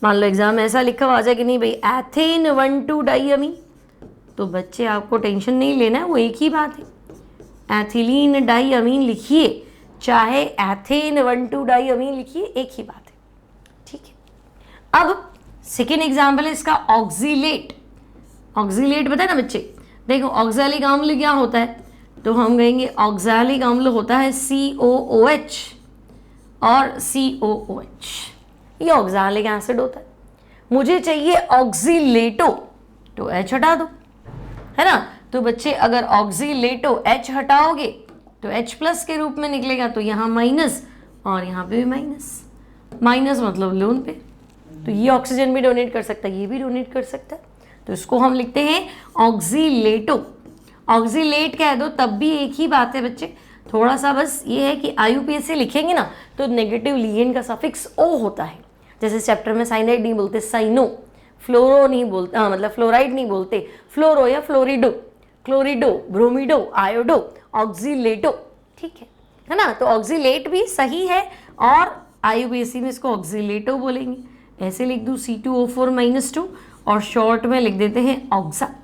मान लो एग्जाम में ऐसा लिखा हुआ आ जाए कि नहीं भाई एथेन 1,2 डाइअमीन, तो बच्चे आपको टेंशन नहीं लेना है, वो एक ही बात है। एथिलीन डाइअमीन लिखिए चाहे एथेन 1,2 डाइअमीन लिखिए, एक ही बात है। ठीक है, अब सेकेंड एग्जाम्पल है इसका ऑक्सीलेट। ऑक्सीलेट पता है ना बच्चे, देखो ऑक्सैलिक अम्ल क्या होता है, तो हम कहेंगे ऑक्सैलिक अम्ल होता है COOH और COOH, ये ऑक्सैलिक एसिड होता है। मुझे चाहिए ऑक्सीलेटो, तो H हटा दो, है ना। तो बच्चे अगर ऑक्सीलेटो H हटाओगे तो H+ के रूप में निकलेगा, तो यहाँ माइनस और यहाँ पे भी माइनस, माइनस मतलब लोन पे, तो ये ऑक्सीजन भी डोनेट कर सकता है, ये भी डोनेट कर सकता है, तो इसको हम लिखते हैं ऑक्सीलेटो। ऑक्सीलेट कह दो तब भी एक ही बात है बच्चे, थोड़ा सा बस ये है कि IUPAC से लिखेंगे ना तो नेगेटिव लिगेंड का सफिक्स O होता है। जैसे चैप्टर में साइनाइड नहीं बोलते साइनो, फ्लोरो नहीं बोलते, मतलब फ्लोराइड नहीं बोलते, फ्लोरो या फ्लोरिडो, क्लोरिडो, ब्रोमिडो, आयोडो, ऑक्सीलेटो, ठीक है ना। तो ऑक्सीलेट भी सही है और IUPAC में इसको ऑक्सीलेटो बोलेंगे। ऐसे लिख दूँ C2O4-2 और शॉर्ट में लिख देते हैं ऑक्सा।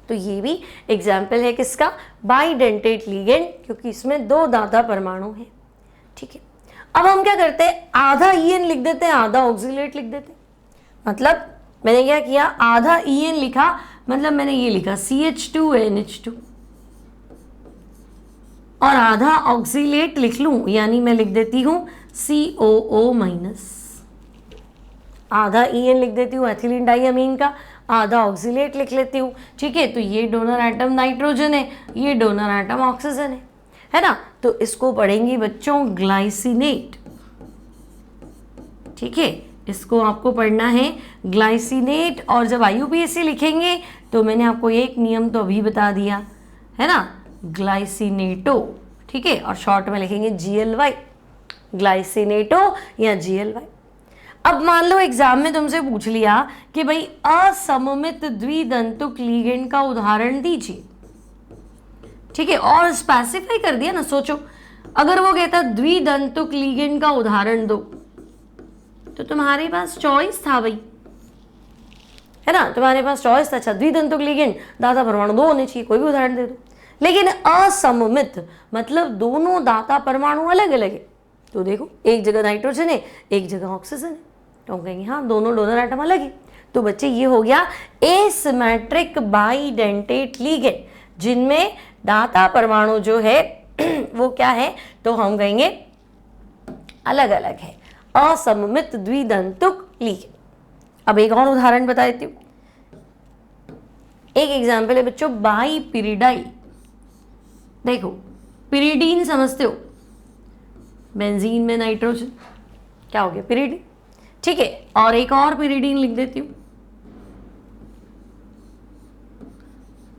तो ये भी एग्जाम्पल है किसका, बाइडेंटेट लिगेंड, क्योंकि इसमें 2 दाता परमाणु हैं, ठीक है। अब हम क्या करते हैं, आधा EN लिख देते हैं, आधा ऑक्सीलेट लिख देते हैं। मतलब मैंने क्या किया, आधा EN लिखा, मतलब मैंने ये लिखा CH2NH2 और आधा ऑक्सीलेट लिख लूं, यानी मैं लिख देती हूं COO-। आधा EN लिख देती हूँ एथिलीन डाइअमीन का, आधा ऑक्सीलेट लिख लेती हूँ, ठीक है। तो ये डोनर एटम नाइट्रोजन है, ये डोनर एटम ऑक्सीजन है ना। तो इसको पढ़ेंगे बच्चों ग्लाइसिनेट, ठीक है। इसको आपको पढ़ना है ग्लाइसिनेट। और जब IUPAC लिखेंगे तो मैंने आपको एक नियम तो अभी बता दिया है ना, ग्लाइसिनेटो, ठीक है। और शॉर्ट में लिखेंगे GLY, ग्लाइसिनेटो या GLY। अब मान लो एग्जाम में तुमसे पूछ लिया कि भाई असममित द्विदंतुक लिगेंड का उदाहरण दीजिए, ठीक है, और स्पेसिफाई कर दिया ना। सोचो अगर वो कहता द्विदंतुक लिगेंड का उदाहरण दो, तो तुम्हारे पास चॉइस था भाई, है ना, तुम्हारे पास चॉइस था। अच्छा द्विदंतुक लिगेंड, दाता परमाणु 2 होने चाहिए, कोई भी उदाहरण दे दो। लेकिन असममित मतलब दोनों दाता परमाणु अलग अलग है, तो देखो एक जगह नाइट्रोजन है, एक जगह ऑक्सीजन है, तो हम कहेंगे हाँ दोनों डोनर एटम अलग है। तो बच्चे ये हो गया एसिमेट्रिक बाइडेंटेट लिगेंड, जिनमें दाता परमाणु जो है वो क्या है, तो हम कहेंगे अलग अलग है, असममित द्विदंतुक लिगेंड। अब एक और उदाहरण बता देती हूँ। एक एग्जाम्पल है बच्चों बाईपिरिडाइल। देखो पिरिडीन समझते हो, बेंजीन में नाइट्रोजन, क्या हो गया पिरिडीन, ठीक है। और एक और पिरिडीन लिख देती हूँ,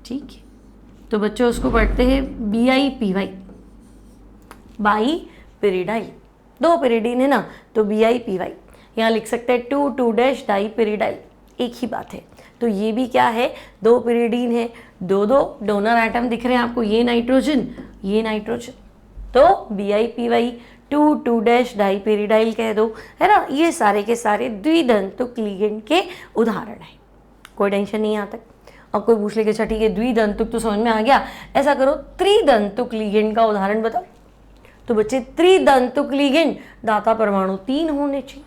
ठीक है। तो बच्चों उसको पढ़ते हैं BIPY, बाईपिरिडाइल। 2 पिरिडीन है ना, तो BIPY। यहाँ लिख सकते हैं 2,2- डाईपिरिडाइल, एक ही बात है। तो ये भी क्या है, 2 पिरिडीन है, 2 डोनर एटम दिख रहे हैं आपको, ये नाइट्रोजन ये नाइट्रोजन, तो BIPY 2,2- डाईपिरिडाइल कह दो, है ना। ये सारे के सारे द्विदंतुक लिगेंड के उदाहरण है, कोई टेंशन नहीं आता। अब कोई पूछ लेगा अच्छा ठीक है द्विदंतुक तो समझ में आ गया, ऐसा करो त्रिदंतुक लिगेंड का उदाहरण बताओ। तो बच्चे त्रिदंतुक लिगेंड दाता परमाणु 3 होने चाहिए,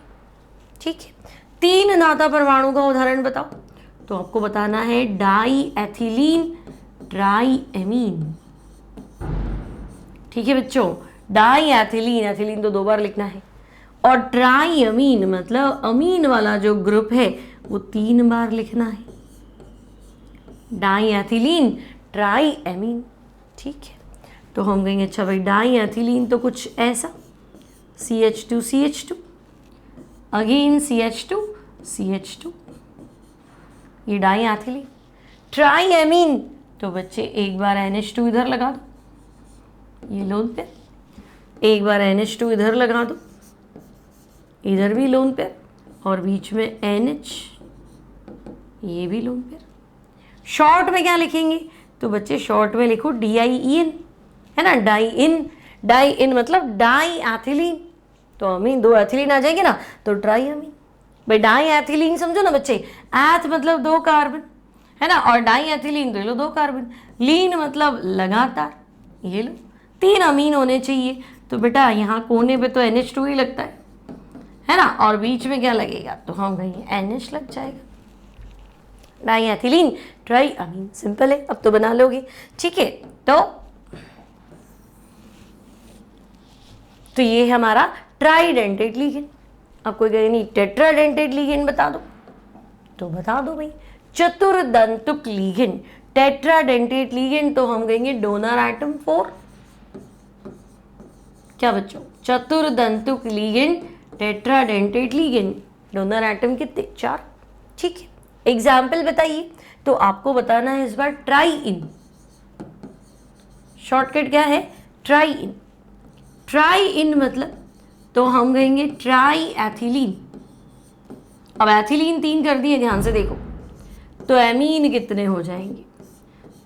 ठीक है। 3 दाता परमाणु का उदाहरण बताओ, तो आपको बताना है डाई एथिलीन ट्राईएमीन, ठीक है बच्चों। डाई एथिलीन, एथिलीन तो 2 बार लिखना है, और ट्राईएमीन मतलब अमीन वाला जो ग्रुप है वो 3 बार लिखना है, डाई एथिलीन ट्राईएमीन, ठीक है। तो हम कहेंगे अच्छा भाई डाई एथिलीन तो कुछ ऐसा, CH2 CH2 again CH2 CH2, ये डाई एथिलीन। ट्राईएमीन तो बच्चे एक बार NH2 इधर लगा दो, ये लोन पे, एक बार NH2 इधर लगा दो, इधर भी लोन पे, और बीच में NH, ये भी लोन पे। शॉर्ट में क्या लिखेंगे, तो बच्चे शॉर्ट में लिखो DIEN, है ना, डाई इन मतलब डाई एथिलीन, तो अमीन 2 एथिलीन आ जाएंगे ना, तो ट्राईएमीन। भाई डाई एथिलीन समझो ना बच्चे, एथ मतलब 2 कार्बन, है ना, और डाई एथिलीन तो लो 2 कार्बन, लीन मतलब लगातार, ये लो 3 अमीन होने चाहिए। तो बेटा यहाँ कोने पे तो NH2 ही लगता है ना, और बीच में क्या लगेगा, तो हम कहेंगे NH लग जाएगा, डाई एथिलीन ट्राईएमीन। सिंपल है, अब तो बना लोगे, ठीक है। तो ये है हमारा ट्राइडेंटेट लिगेंड। अब कोई कहे नहीं टेट्राडेंटेट लिगेंड बता दो, तो बता दो भाई चतुर्दंतुक लिगेंड, टेट्राडेंटेट लिगेंड, तो हम कहेंगे डोनर एटम 4। क्या बच्चों, चतुर्दंतुक ligand, tetradentate ligand, donor atom कितने, 4, ठीक है। एग्जाम्पल बताइए, तो आपको बताना है इस बार ट्राईइन, शॉर्टकट क्या है, ट्राई इन। ट्राई इन मतलब तो हम कहेंगे ट्राई एथिलीन। अब एथिलीन 3 कर दिए, ध्यान से देखो, तो एमीन कितने हो जाएंगे,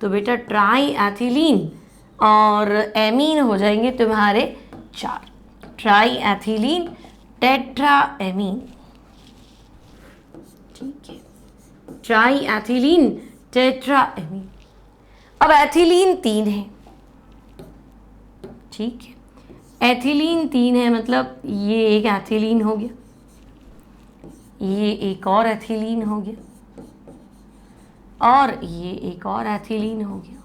तो बेटा ट्राई एथिलीन और एमीन हो जाएंगे तुम्हारे 4, ट्राई एथिलीन टेट्रा एमीन। ठीक है, ट्राई एथिलीन टेट्रा एमीन। अब एथिलीन 3 है, ठीक है, एथिलीन 3 है मतलब ये एक एथिलीन हो गया, ये एक और एथिलीन हो गया, और ये एक और एथिलीन हो गया।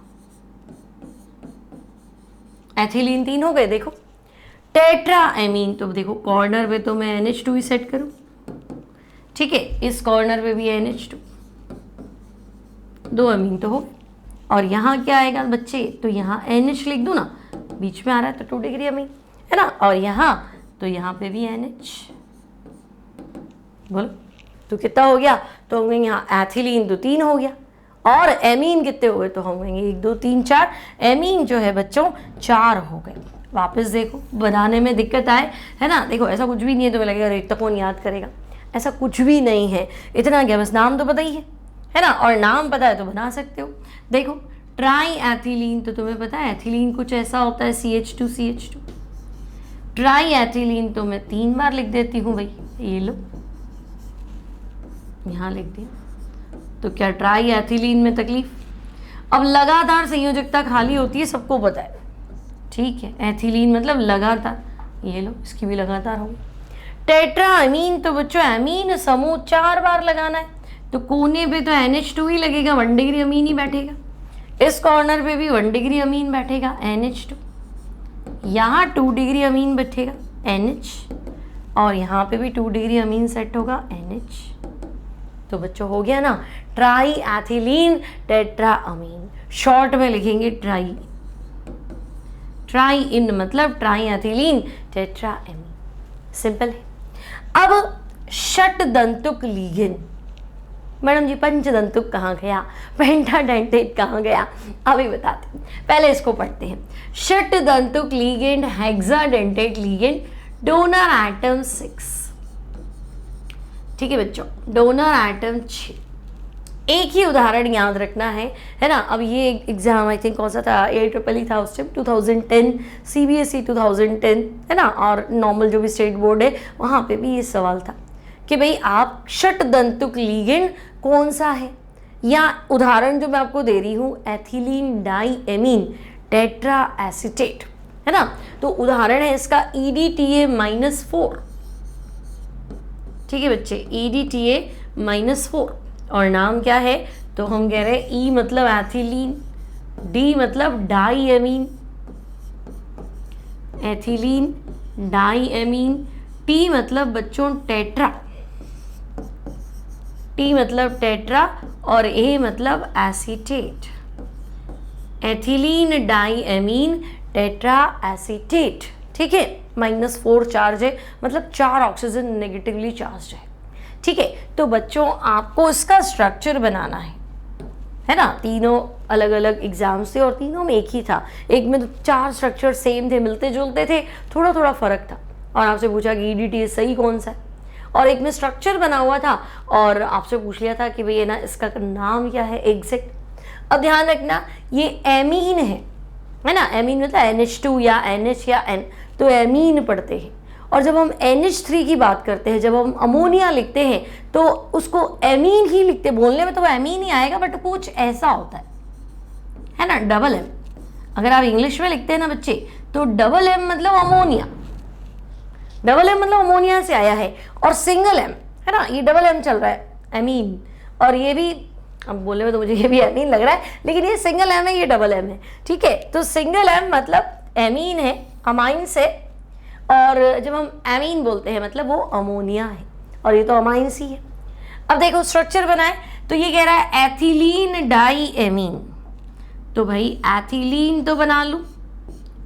एथिलीन 3 हो गए। देखो टेट्रा एमीन, तो देखो कॉर्नर पे तो मैं NH2 ही सेट करूं, ठीक है, इस कॉर्नर पे भी NH2, 2 अमीन तो हो गए। और यहाँ क्या आएगा बच्चे, तो यहाँ NH लिख दूं ना, बीच में आ रहा है तो 2 डिग्री अमीन है ना, और यहाँ तो यहाँ पे भी NH। बोलो तो कितना हो गया, तो हम कहेंगे यहाँ एथिलीन तो 3 हो गया, और एमीन कितने हो गए, तो हम कहेंगे 1 2 3 4, एमीन जो है बच्चों 4 हो गए। वापस देखो, बनाने में दिक्कत आए है ना, देखो ऐसा कुछ भी नहीं है, तो लगेगा अरे इतना कौन याद करेगा, ऐसा कुछ भी नहीं है, इतना क्या, बस नाम तो पता ही है ना, और नाम पता है तो बना सकते हो। देखो ट्राई एथिलीन, तो तुम्हें पता है एथिलीन कुछ ऐसा होता है CH2 CH2। ट्राई एथिलीन तो मैं 3 बार लिख देती हूँ भाई, ये लो यहाँ लिख दिया, तो क्या ट्राई एथिलीन में तकलीफ। अब लगातार संयोजकता खाली होती है, सबको पता है, ठीक है, एथिलीन मतलब लगातार, ये लो इसकी भी लगातार होगी। टेट्रा अमीन, तो बच्चों अमीन समूह 4 बार लगाना है, तो कोने पे तो NH2 ही लगेगा, 1 डिग्री अमीन ही बैठेगा, इस कॉर्नर पे भी 1 डिग्री अमीन बैठेगा NH2, यहाँ 2 डिग्री अमीन बैठेगा NH, और यहाँ पे भी 2 डिग्री अमीन सेट होगा NH। तो बच्चों हो गया ना try ethylene tetra amine, short में लिखेंगे ट्राई। ट्राई इन मतलब try ethylene tetra amine, simple है। अब षटदंतुक लिगेंड, मैडम जी पंचदंतुक कहाँ गया, पेंटाडेंटेट कहाँ गया, अभी बताते हैं, पहले इसको पढ़ते हैं। षटदंतुक ligand, hexadentate ligand, donor atom 6, ठीक है बच्चों, डोनर एटम 6। एक ही उदाहरण याद रखना है ना। अब ये एग्जाम आई थिंक कौन सा था, AEEE था उस टाइम 2010, CBSE 2010 है ना, और नॉर्मल जो भी स्टेट बोर्ड है वहाँ पे भी ये सवाल था कि भाई आप षटदंतुक लिगेंड कौन सा है, या उदाहरण जो मैं आपको दे रही हूँ ethylene di amine tetra acetate है ना, तो उदाहरण है इसका EDTA-4, ठीक है बच्चे, EDTA-4, और नाम क्या है, तो हम कह रहे हैं E मतलब एथिलीन, D मतलब di amine, ethylene di amine, T मतलब बच्चों टेट्रा, T मतलब टेट्रा, और A मतलब acetate, ethylene di amine tetra acetate, ठीक है, -4 चार्ज है, मतलब 4 ऑक्सीजन नेगेटिवली चार्ज है, ठीक है। तो बच्चों आपको इसका स्ट्रक्चर बनाना है ना, तीनों अलग अलग एग्जाम्स थे और तीनों में एक ही था, एक में तो 4 स्ट्रक्चर सेम थे, मिलते जुलते थे, थोड़ा थोड़ा फर्क था, और आपसे पूछा कि EDTA सही कौन सा है, और एक में स्ट्रक्चर बना हुआ था और आपसे पूछ लिया था कि भाई ना इसका नाम क्या है एग्जैक्ट। अब ध्यान रखना ये एमीन है ना, एमीन मतलब NH2 या NH या N, तो एमीन पढ़ते हैं, और जब हम NH3 की बात करते हैं, जब हम अमोनिया लिखते हैं तो उसको एमीन ही लिखते, बोलने में तो वो एमीन ही आएगा, बट कुछ ऐसा होता है ना, डबल M। अगर आप इंग्लिश में लिखते हैं ना बच्चे, तो डबल M मतलब अमोनिया, डबल M मतलब अमोनिया से आया है, और सिंगल M है ना, ये डबल M चल रहा है एमीन, और ये भी, अब बोलने में तो मुझे ये भी एमीन लग रहा है, लेकिन ये सिंगल M है, ये डबल M है, ठीक है। तो सिंगल M मतलब एमीन है, अमाइन से, और जब हम एमीन बोलते हैं मतलब वो अमोनिया है, और ये तो अमाइन सी है। अब देखो स्ट्रक्चर बनाए, तो ये कह रहा है एथिलीन डाई एमीन, तो भाई एथिलीन तो बना लूँ,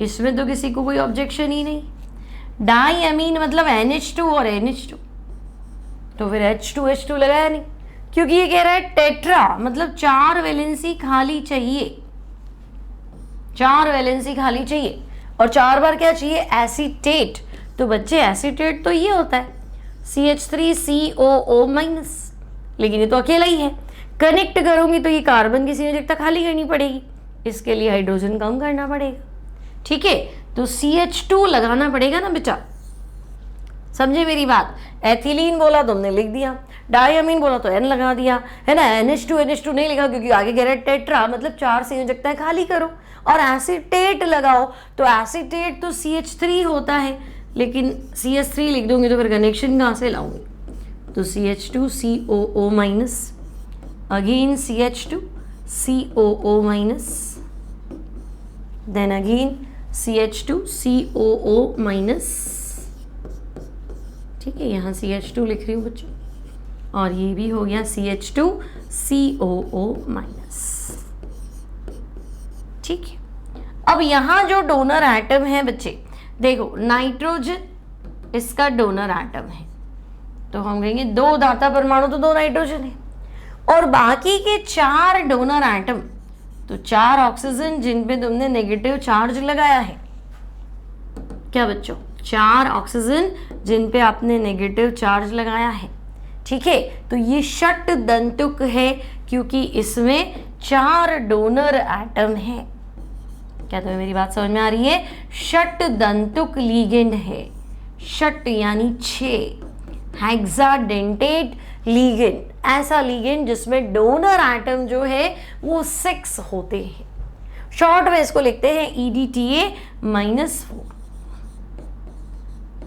इसमें तो किसी को कोई ऑब्जेक्शन ही नहीं। डाई एमीन मतलब NH2 और NH2, तो फिर H2 लगाया नहीं, क्योंकि ये कह रहा है टेट्रा मतलब 4 वैलेंसी खाली चाहिए, 4 वैलेंसी खाली चाहिए और 4 बार क्या चाहिए, एसीटेट। तो बच्चे एसीटेट तो ये होता है CH3COO-, लेकिन ये तो अकेला ही है। कनेक्ट करूंगी तो ये कार्बन की संयोजकता खाली करनी पड़ेगी, इसके लिए हाइड्रोजन कम करना पड़ेगा। ठीक है, तो CH2 लगाना पड़ेगा ना बेटा, समझे मेरी बात। एथिलीन बोला तो हमने लिख दिया, डायमीन बोला तो N लगा दिया, है ना। NH2 नहीं लिखा क्योंकि आगे कह रहा है टेट्रा, मतलब 4 संयोजकताएं खाली करो। और एसीटेट लगाओ तो एसीटेट तो CH3 होता है, लेकिन CH3 लिख दूंगी तो फिर कनेक्शन कहाँ से लाऊंगी, तो CH2COO-, again CH2COO-, then again CH2COO-, ठीक है, यहाँ CH2 लिख रही हूँ बच्चों, और ये भी हो गया CH2COO-। ठीक है, अब यहाँ जो डोनर एटम है बच्चे, देखो नाइट्रोजन इसका डोनर एटम है, तो हम कहेंगे 2 दाता परमाणु तो 2 नाइट्रोजन है, और बाकी के 4 डोनर एटम, तो 4 ऑक्सीजन जिन पे तुमने नेगेटिव चार्ज लगाया है। क्या बच्चों, 4 ऑक्सीजन जिन पे आपने नेगेटिव चार्ज लगाया है। ठीक है, तो ये षट दंतुक है क्योंकि इसमें 4 डोनर एटम है। क्या तुम्हें मेरी बात समझ में आ रही है? षट दंतुक लीगेंड है, षट यानी 6, हेक्साडेंटेट लीगेंड, ऐसा लीगेंड जिसमें डोनर एटम जो है वो 6 होते हैं। शॉर्ट में इसको लिखते हैं EDTA-4।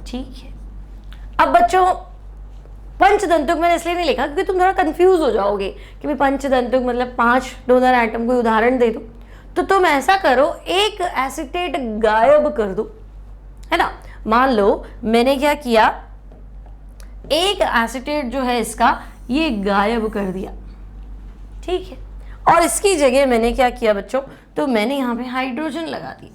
ठीक है, अब बच्चों पंचदंतुक मैंने इसलिए नहीं लिखा क्योंकि तुम थोड़ा कंफ्यूज हो जाओगे कि भाई पंचदंतुक मतलब 5 डोनर एटम, कोई उदाहरण दे दो। तो तुम ऐसा करो, एक एसीटेट गायब कर दो, है ना। मान लो मैंने क्या किया, एक एसीटेट जो है इसका ये गायब कर दिया। ठीक है, और इसकी जगह मैंने क्या किया बच्चों, तो मैंने यहाँ पे हाइड्रोजन लगा दी,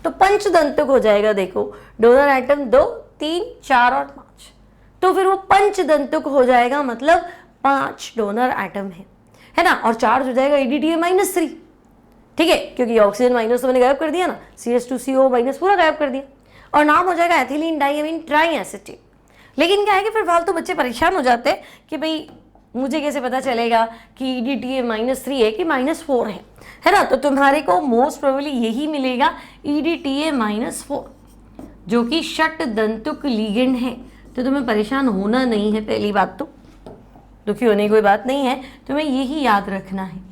तो पंचदंतुक हो जाएगा। देखो डोनर एटम 2, 3, 4 और 5, तो फिर वो पंचदंतुक हो जाएगा, मतलब 5 डोनर एटम है ना। और चार्ज हो जाएगा EDTA-3। ठीक है, क्योंकि ऑक्सीजन माइनस तो मैंने गायब कर दिया ना, CH2CO- पूरा गायब कर दिया, और नाम हो जाएगा एथिलीन डाइअमीन ट्राईएसिटेट। लेकिन क्या है कि फिर फालतू बच्चे परेशान हो जाते हैं कि भाई मुझे कैसे पता चलेगा कि EDTA-3 है कि -4 है ना। तो तुम्हारे को मोस्ट प्रोबेबली यही मिलेगा, EDTA-4, जो कि षट दंतुक लीगेंड है। तो तुम्हें परेशान होना नहीं है, पहली बात तो दुखी होने की कोई बात नहीं है, तुम्हें यही याद रखना है।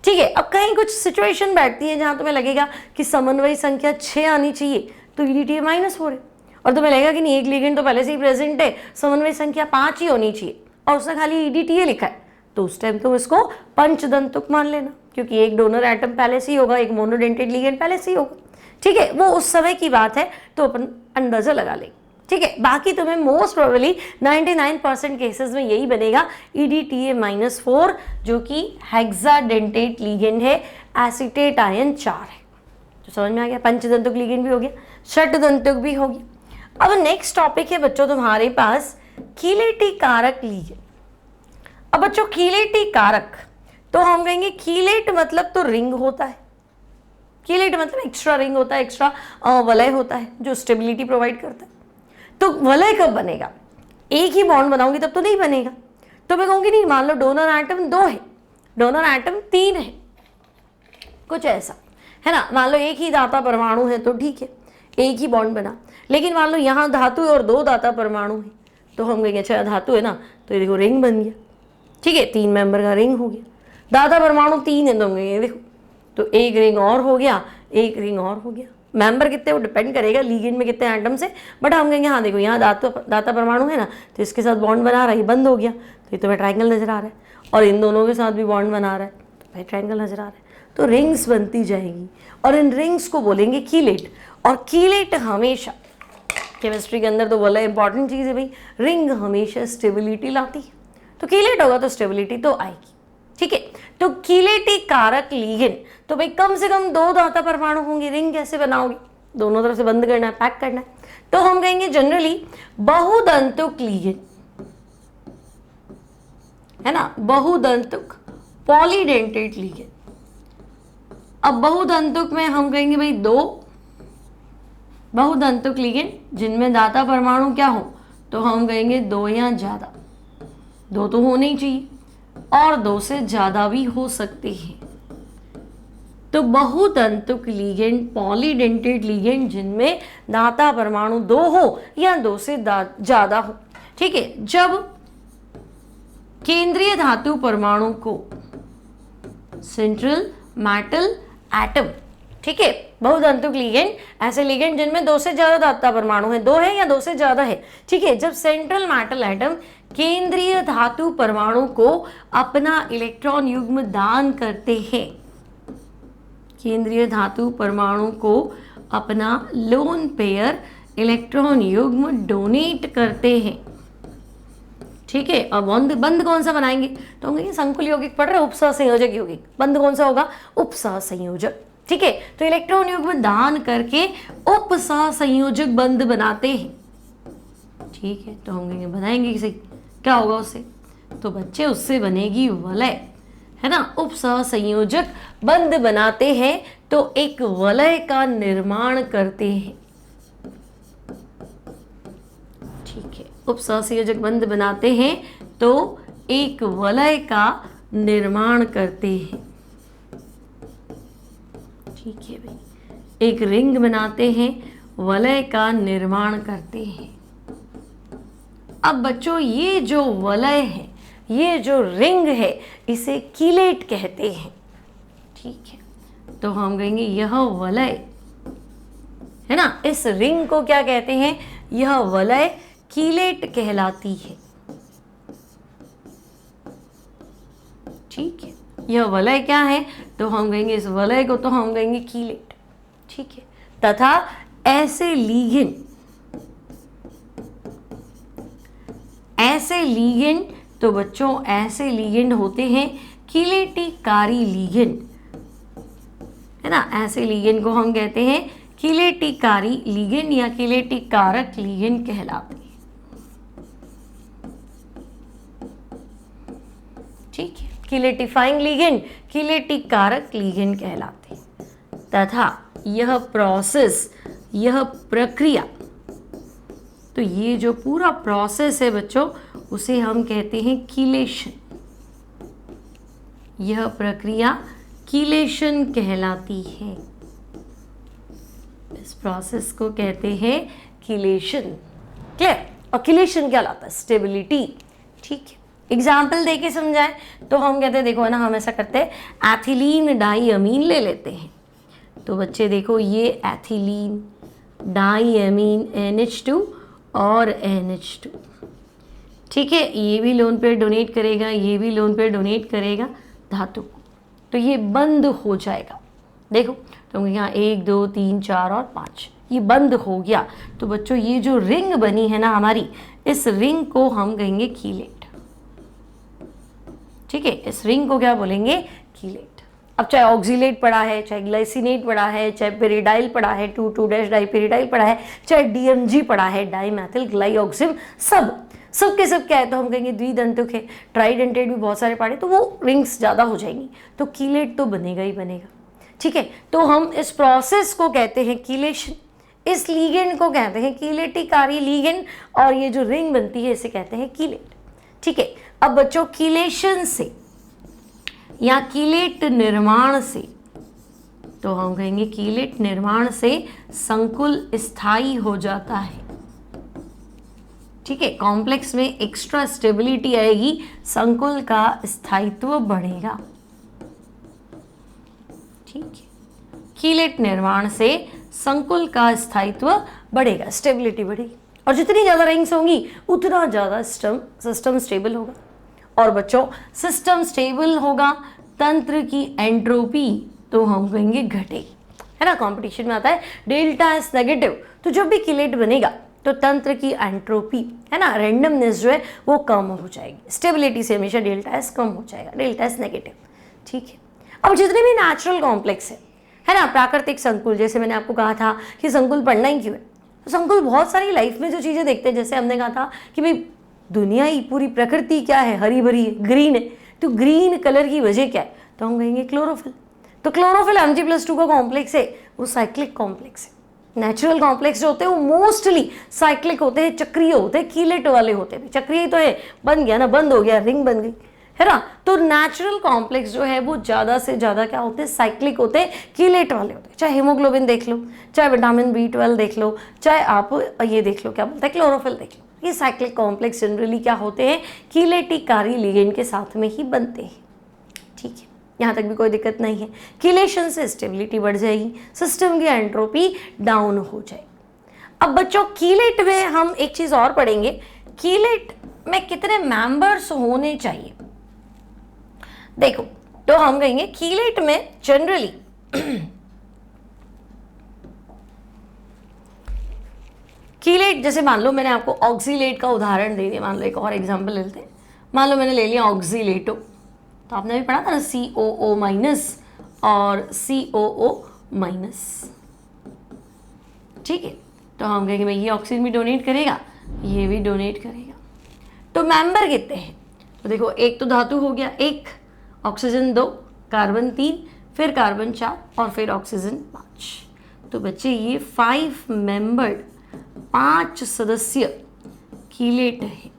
ठीक है, अब कहीं कुछ सिचुएशन बैठती है जहां तुम्हें लगेगा कि समन्वय संख्या 6 आनी चाहिए, तो EDTA-4 है, और तुम्हें लगेगा कि नहीं एक लीगेंड तो पहले से ही प्रेजेंट है, समन्वय संख्या 5 ही होनी चाहिए, और उसने खाली EDTA लिखा है, तो उस टाइम तुम इसको पंचदंतुक मान लेना, क्योंकि एक डोनर एटम पहले से ही होगा, एक मोनोडेंटेड लीगेंड पहले से ही होगा। ठीक है, वो उस समय की बात है, तो अपन अंदाजा लगा लेंगे। ठीक है, बाकी तुम्हें मोस्ट प्रोबेबली 99% केसेस में यही बनेगा, EDTA-4, जो कि हेक्साडेंटेट लीगेंड है, एसीटेट आयन 4 है। तो समझ में आ गया, पंचदंतुक लीगेंड भी हो गया, षटदंतुक भी हो गया। अब नेक्स्ट टॉपिक है बच्चों तुम्हारे पास कीलेटी कारक लीगेंड। अब बच्चों कीलेटी कारक, तो हम कहेंगे कीलेट मतलब तो रिंग होता है, कीलेट मतलब एक्स्ट्रा रिंग होता है, एक्स्ट्रा वलय होता है जो स्टेबिलिटी प्रोवाइड करता है। तो वलय कब बनेगा, एक ही बॉन्ड बनाऊंगी तब तो नहीं बनेगा। तो मैं कहूंगी नहीं, मान लो डोनर एटम 2 है, डोनर एटम 3 है, कुछ ऐसा है ना। मान लो एक ही दाता परमाणु है तो ठीक है, एक ही बॉन्ड बना। लेकिन मान लो यहाँ धातु और 2 दाता परमाणु है, तो हम कहेंगे अच्छा धातु है ना, तो ये देखो रिंग बन गया। ठीक है, 3 मेंबर का रिंग हो गया। दाता परमाणु 3 है तो हम कहेंगे देखो, तो एक रिंग और हो गया, एक रिंग और हो गया। मेंबर कितने वो डिपेंड करेगा लीगेंड में कितने एटम से, बट हम कहेंगे हाँ देखो यहाँ दाता परमाणु है ना, तो इसके साथ बॉन्ड बना रहा है, बंद हो गया, तो ये तुम्हें ट्रायंगल नजर आ रहा है, और इन दोनों के साथ भी बॉन्ड बना रहा है तो भाई ट्रायंगल नजर आ रहा है। तो रिंग्स बनती जाएगी, और इन रिंग्स को बोलेंगे कीलेट। और कीलेट हमेशा केमिस्ट्री के अंदर तो बोला इंपॉर्टेंट चीज़ है भाई, रिंग हमेशा स्टेबिलिटी लाती है, तो कीलेट होगा तो स्टेबिलिटी तो आएगी। ठीक है, तो कीलेटी कारक लीगेंड, तो भाई कम से कम 2 दाता परमाणु होंगे, रिंग कैसे बनाओगे, दोनों तरफ से बंद करना है, पैक करना है, तो हम कहेंगे जनरली बहुदंतुक लीगेंड, है ना, बहुदंतुक पॉलीडेंटेट लीगेंड, अब बहुदंतुक में हम कहेंगे भाई दो बहुदंतुक लिगेंड जिनमें दाता परमाणु क्या हो, तो हम कहेंगे दो या ज्यादा, दो तो होने ही चाहिए और दो से ज्यादा भी हो सकते हैं। तो बहुदंतुक लिगेंड पॉलीडेंटेड लिगेंड जिनमें दाता परमाणु दो हो या दो से ज्यादा हो। ठीक है, जब केंद्रीय धातु परमाणु को सेंट्रल मेटल एटम, ठीक है, बहुदंतुक लिगेंड ऐसे लिगेंड जिनमें दो से ज्यादा दाता परमाणु है, दो है या दो से ज्यादा है। ठीक है, जब सेंट्रल मेटल एटम केंद्रीय धातु परमाणु को अपना इलेक्ट्रॉन युग्म दान करते हैं, केंद्रीय धातु परमाणु को अपना लोन पेयर इलेक्ट्रॉन युग्म डोनेट करते हैं। ठीक है, अब बंध कौन सा बनाएंगे, तो हम कहेंगे संकुल यौगिक पढ़ रहे हैं, उपसह संयोजक यौगिक, बंध कौन सा होगा, उपसह संयोजक। ठीक है, तो इलेक्ट्रॉन युग्म दान करके उपसह संयोजक बंध बनाते हैं। ठीक है, तो हम कहेंगे बनाएंगे किसे, क्या होगा उससे, तो बच्चे उससे बनेगी वलय, है ना। उपसह संयोजक बंध बनाते हैं तो एक वलय का निर्माण करते हैं। ठीक है, उपसह संयोजक बंध बनाते हैं तो एक वलय का निर्माण करते हैं। ठीक है भाई, एक रिंग बनाते हैं, वलय का निर्माण करते हैं। अब बच्चों ये जो वलय है, ये जो रिंग है, इसे कीलेट कहते हैं। ठीक है, तो हम कहेंगे यह वलय, है ना, इस रिंग को क्या कहते हैं, यह वलय कीलेट कहलाती है। ठीक है, यह वलय क्या है, तो हम कहेंगे इस वलय को तो हम कहेंगे कीलेट। ठीक है, तथा ऐसे लीगेंड तो बच्चों ऐसे लीगेंड होते हैं कीलेटिकारी लीगेंड, है ना। ऐसे लीगेंड को हम कहते हैं कीलेटिकारी लीगेंड या कीलेटिकारक लीगेंड कहलाते हैं। ठीक है, कीलेटिफाइंग लीगेंड कीलेटिकारक लीगेंड कहलाते हैं। तथा यह प्रोसेस, यह प्रक्रिया, तो ये जो पूरा प्रोसेस है बच्चों उसे हम कहते हैं कीलेशन। यह प्रक्रिया कीलेशन कहलाती है। इस प्रोसेस को कहते हैं कीलेशन। क्लियर, और कीलेशन क्या लाता है, स्टेबिलिटी। ठीक है, एग्जाम्पल देके समझाएं तो हम कहते हैं, देखो है ना, हम ऐसा करते हैं, एथिलीन डाईअमीन ले लेते हैं। तो बच्चे देखो, ये एथिलीन डाईअमीन NH2 और NH2, ठीक है, ये भी लोन पेयर डोनेट करेगा, ये भी लोन पेयर डोनेट करेगा धातु को, तो ये बंद हो जाएगा। देखो, तो यहाँ 1 2 3 4 और 5 ये बंद हो गया। तो बच्चों ये जो रिंग बनी है ना हमारी, इस रिंग को हम कहेंगे कीलेट। ठीक है, इस रिंग को क्या बोलेंगे, कीलेट। अब चाहे ऑक्सीलेट पड़ा है, चाहे ग्लाइसिनेट पड़ा है, चाहे पेरिडाइल पड़ा है, 2,2- डाइपेरिडाइल पड़ा है, चाहे DMG पड़ा है, डाईमेथिल ग्लाइऑक्सिम, सब के सब क्या है, तो हम कहेंगे द्विदंतुक है। ट्राइडेंटेड भी बहुत सारे पड़े तो वो रिंग्स ज़्यादा हो जाएंगी, तो कीलेट तो बनेगा ही बनेगा। ठीक है, तो हम इस प्रोसेस को कहते हैं कीलेशन, इस लीगेंड को कहते हैं कीलेटिकारी लीगेंड, और ये जो रिंग बनती है इसे कहते हैं कीलेट। ठीक है, अब बच्चों कीलेशन से या कीलेट निर्माण से, तो हम कहेंगे कीलेट निर्माण से संकुल स्थायी हो जाता है। ठीक है, कॉम्प्लेक्स में एक्स्ट्रा स्टेबिलिटी आएगी, संकुल का स्थायित्व बढ़ेगा। ठीक है, कीलेट निर्माण से संकुल का स्थायित्व बढ़ेगा, स्टेबिलिटी बढ़ेगी, और जितनी ज़्यादा रिंग्स होंगी उतना ज़्यादा सिस्टम स्टेबल होगा। और बच्चों सिस्टम स्टेबल होगा, तंत्र की एंट्रोपी तो हम कहेंगे घटेगी, है ना। कंपटीशन में आता है डेल्टा एस नेगेटिव, तो जब भी कीलेट बनेगा तो तंत्र की एंट्रोपी, है ना, रैंडमनेस जो है वो कम हो जाएगी। स्टेबिलिटी से हमेशा डेल्टा एस कम हो जाएगा, डेल्टा एस नेगेटिव। ठीक है, अब जितने भी नेचुरल कॉम्प्लेक्स है ना, प्राकृतिक संकुल, जैसे मैंने आपको कहा था कि संकुल पढ़ना ही क्यों है, तो संकुल बहुत सारी लाइफ में जो चीज़ें देखते हैं, जैसे हमने कहा था कि भाई दुनिया ही पूरी प्रकृति क्या है, हरी भरी ग्रीन है, तो ग्रीन कलर की वजह क्या है, तो हम कहेंगे क्लोरोफिल। तो क्लोरोफिल Mg+2 का कॉम्प्लेक्स है वो साइक्लिक कॉम्प्लेक्स है। नेचुरल कॉम्प्लेक्स जो होते हैं वो मोस्टली साइक्लिक होते हैं, चक्रीय होते हैं, कीलेट वाले होते हैं। चक्रीय तो है, बन गया ना, बंद हो गया, रिंग बन गई, है ना। तो नेचुरल कॉम्प्लेक्स जो है वो ज़्यादा से ज़्यादा क्या होते हैं, साइक्लिक होते हैं, कीलेट वाले होते हैं। चाहे हीमोग्लोबिन देख लो, चाहे विटामिन B12 देख लो, चाहे आप ये देख लो क्या बोलते हैं, क्लोरोफिल देख लो। ये साइक्लिक कॉम्प्लेक्स जनरली क्या होते हैं, कीलेटिकारी लिगेंड के साथ में ही बनते हैं। ठीक है, यहाँ तक भी कोई दिक्कत नहीं है। कीलेशन से स्टेबिलिटी बढ़ जाएगी, सिस्टम की एंट्रोपी डाउन हो जाएगी। अब बच्चों कीलेट में हम एक चीज़ और पढ़ेंगे, कीलेट में कितने मेंबर्स होने चाहिए। देखो, तो हम कहेंगे कीलेट में जनरली कीलेट, जैसे मान लो मैंने आपको ऑक्सीलेट का उदाहरण दे दिया, मान लो एक और एग्जांपल लेते हैं। मान लो मैंने ले लिया ऑक्सीलेटो, तो आपने भी पढ़ा था ना COO- और COO-। ठीक है, तो हम कहेंगे भाई ये ऑक्सीजन भी डोनेट करेगा, ये भी डोनेट करेगा। तो मेंबर कितने हैं, तो देखो एक तो धातु हो गया, एक ऑक्सीजन 2, कार्बन 3, फिर कार्बन 4 और फिर ऑक्सीजन 5। तो बच्चे ये 5 मेंबर्ड 5 सदस्य कीलेट है।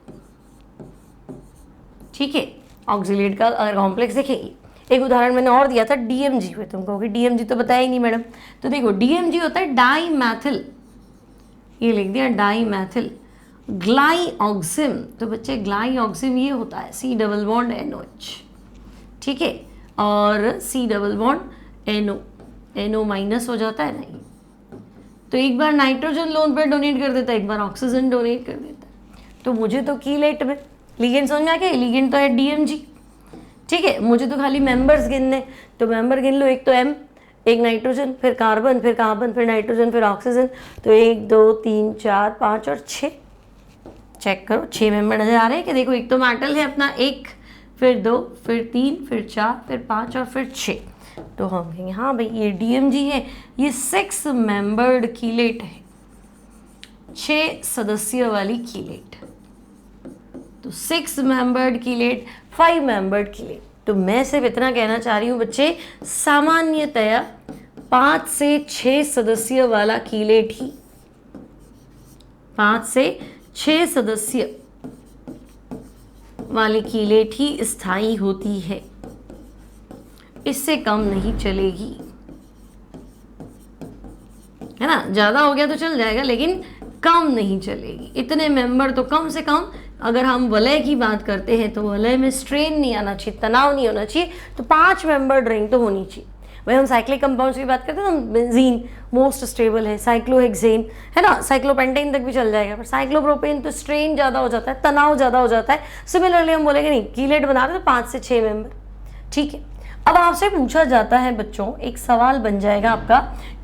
ठीक है, ऑक्सीलेट का अगर कॉम्प्लेक्स देखेंगे, एक उदाहरण मैंने और दिया था DMG पे, तुम कहोगे DMG तो बताया ही नहीं मैडम। तो देखो DMG होता है डाईमैथिल, ये लिख दिया डाईमैथिल ग्लाइऑक्सिम। तो बच्चे ग्लाइऑक्सिम ये होता है C+NOH। ठीक है, और C+NO, NO माइनस हो जाता है नहीं, तो एक बार नाइट्रोजन लोन पेयर डोनेट कर देता है, एक बार ऑक्सीजन डोनेट कर देता है। तो मुझे तो कीलेट में लिगेंड समझ में आ गया, लिगेंड तो है DMG। ठीक है, मुझे तो खाली मेंबर्स गिनने, तो मेंबर गिन लो, एक तो M, एक नाइट्रोजन, फिर कार्बन, फिर कार्बन, फिर नाइट्रोजन, फिर ऑक्सीजन। तो 1 2 3 4 5 और 6, चेक करो 6 मेंबर नजर आ रहे हैं कि देखो, एक तो मेटल है अपना 1, फिर 2, फिर 3, फिर 4, फिर 5 और फिर 6। तो हम कहेंगे हाँ भाई ये DMG है, ये 6 मेंबर्ड कीलेट है, 6 सदस्य वाली कीलेट। तो 6 मेंबर्ड कीलेट, 5 मेंबर्ड कीलेट। तो मैं सिर्फ इतना कहना चाह रही हूँ बच्चे, सामान्यतया 5 से 6 सदस्य वाला कीलेट ही, 5 से 6 सदस्य वाली कीलेट ही स्थायी होती है, इससे कम नहीं चलेगी, है ना। ज़्यादा हो गया तो चल जाएगा लेकिन कम नहीं चलेगी। इतने मेंबर तो कम से कम, अगर हम वलय की बात करते हैं तो वलय में स्ट्रेन नहीं आना चाहिए, तनाव नहीं होना चाहिए, तो 5 मेंबर्ड रिंग तो होनी चाहिए। वही हम साइक्लिक कंपाउंड्स की बात करते हैं तो बेंजीन मोस्ट स्टेबल है, साइक्लोहेक्सेन है ना, साइक्लोपेंटेन तक भी चल जाएगा, पर साइक्लोप्रोपेन तो स्ट्रेन ज़्यादा हो जाता है, तनाव ज़्यादा हो जाता है। सिमिलरली हम बोलेंगे नहीं, कीलेट बना रहे तो 5 से 6 मेंबर। ठीक है, अब आपसे पूछा जाता है बच्चों, एक सवाल बन जाएगा आपका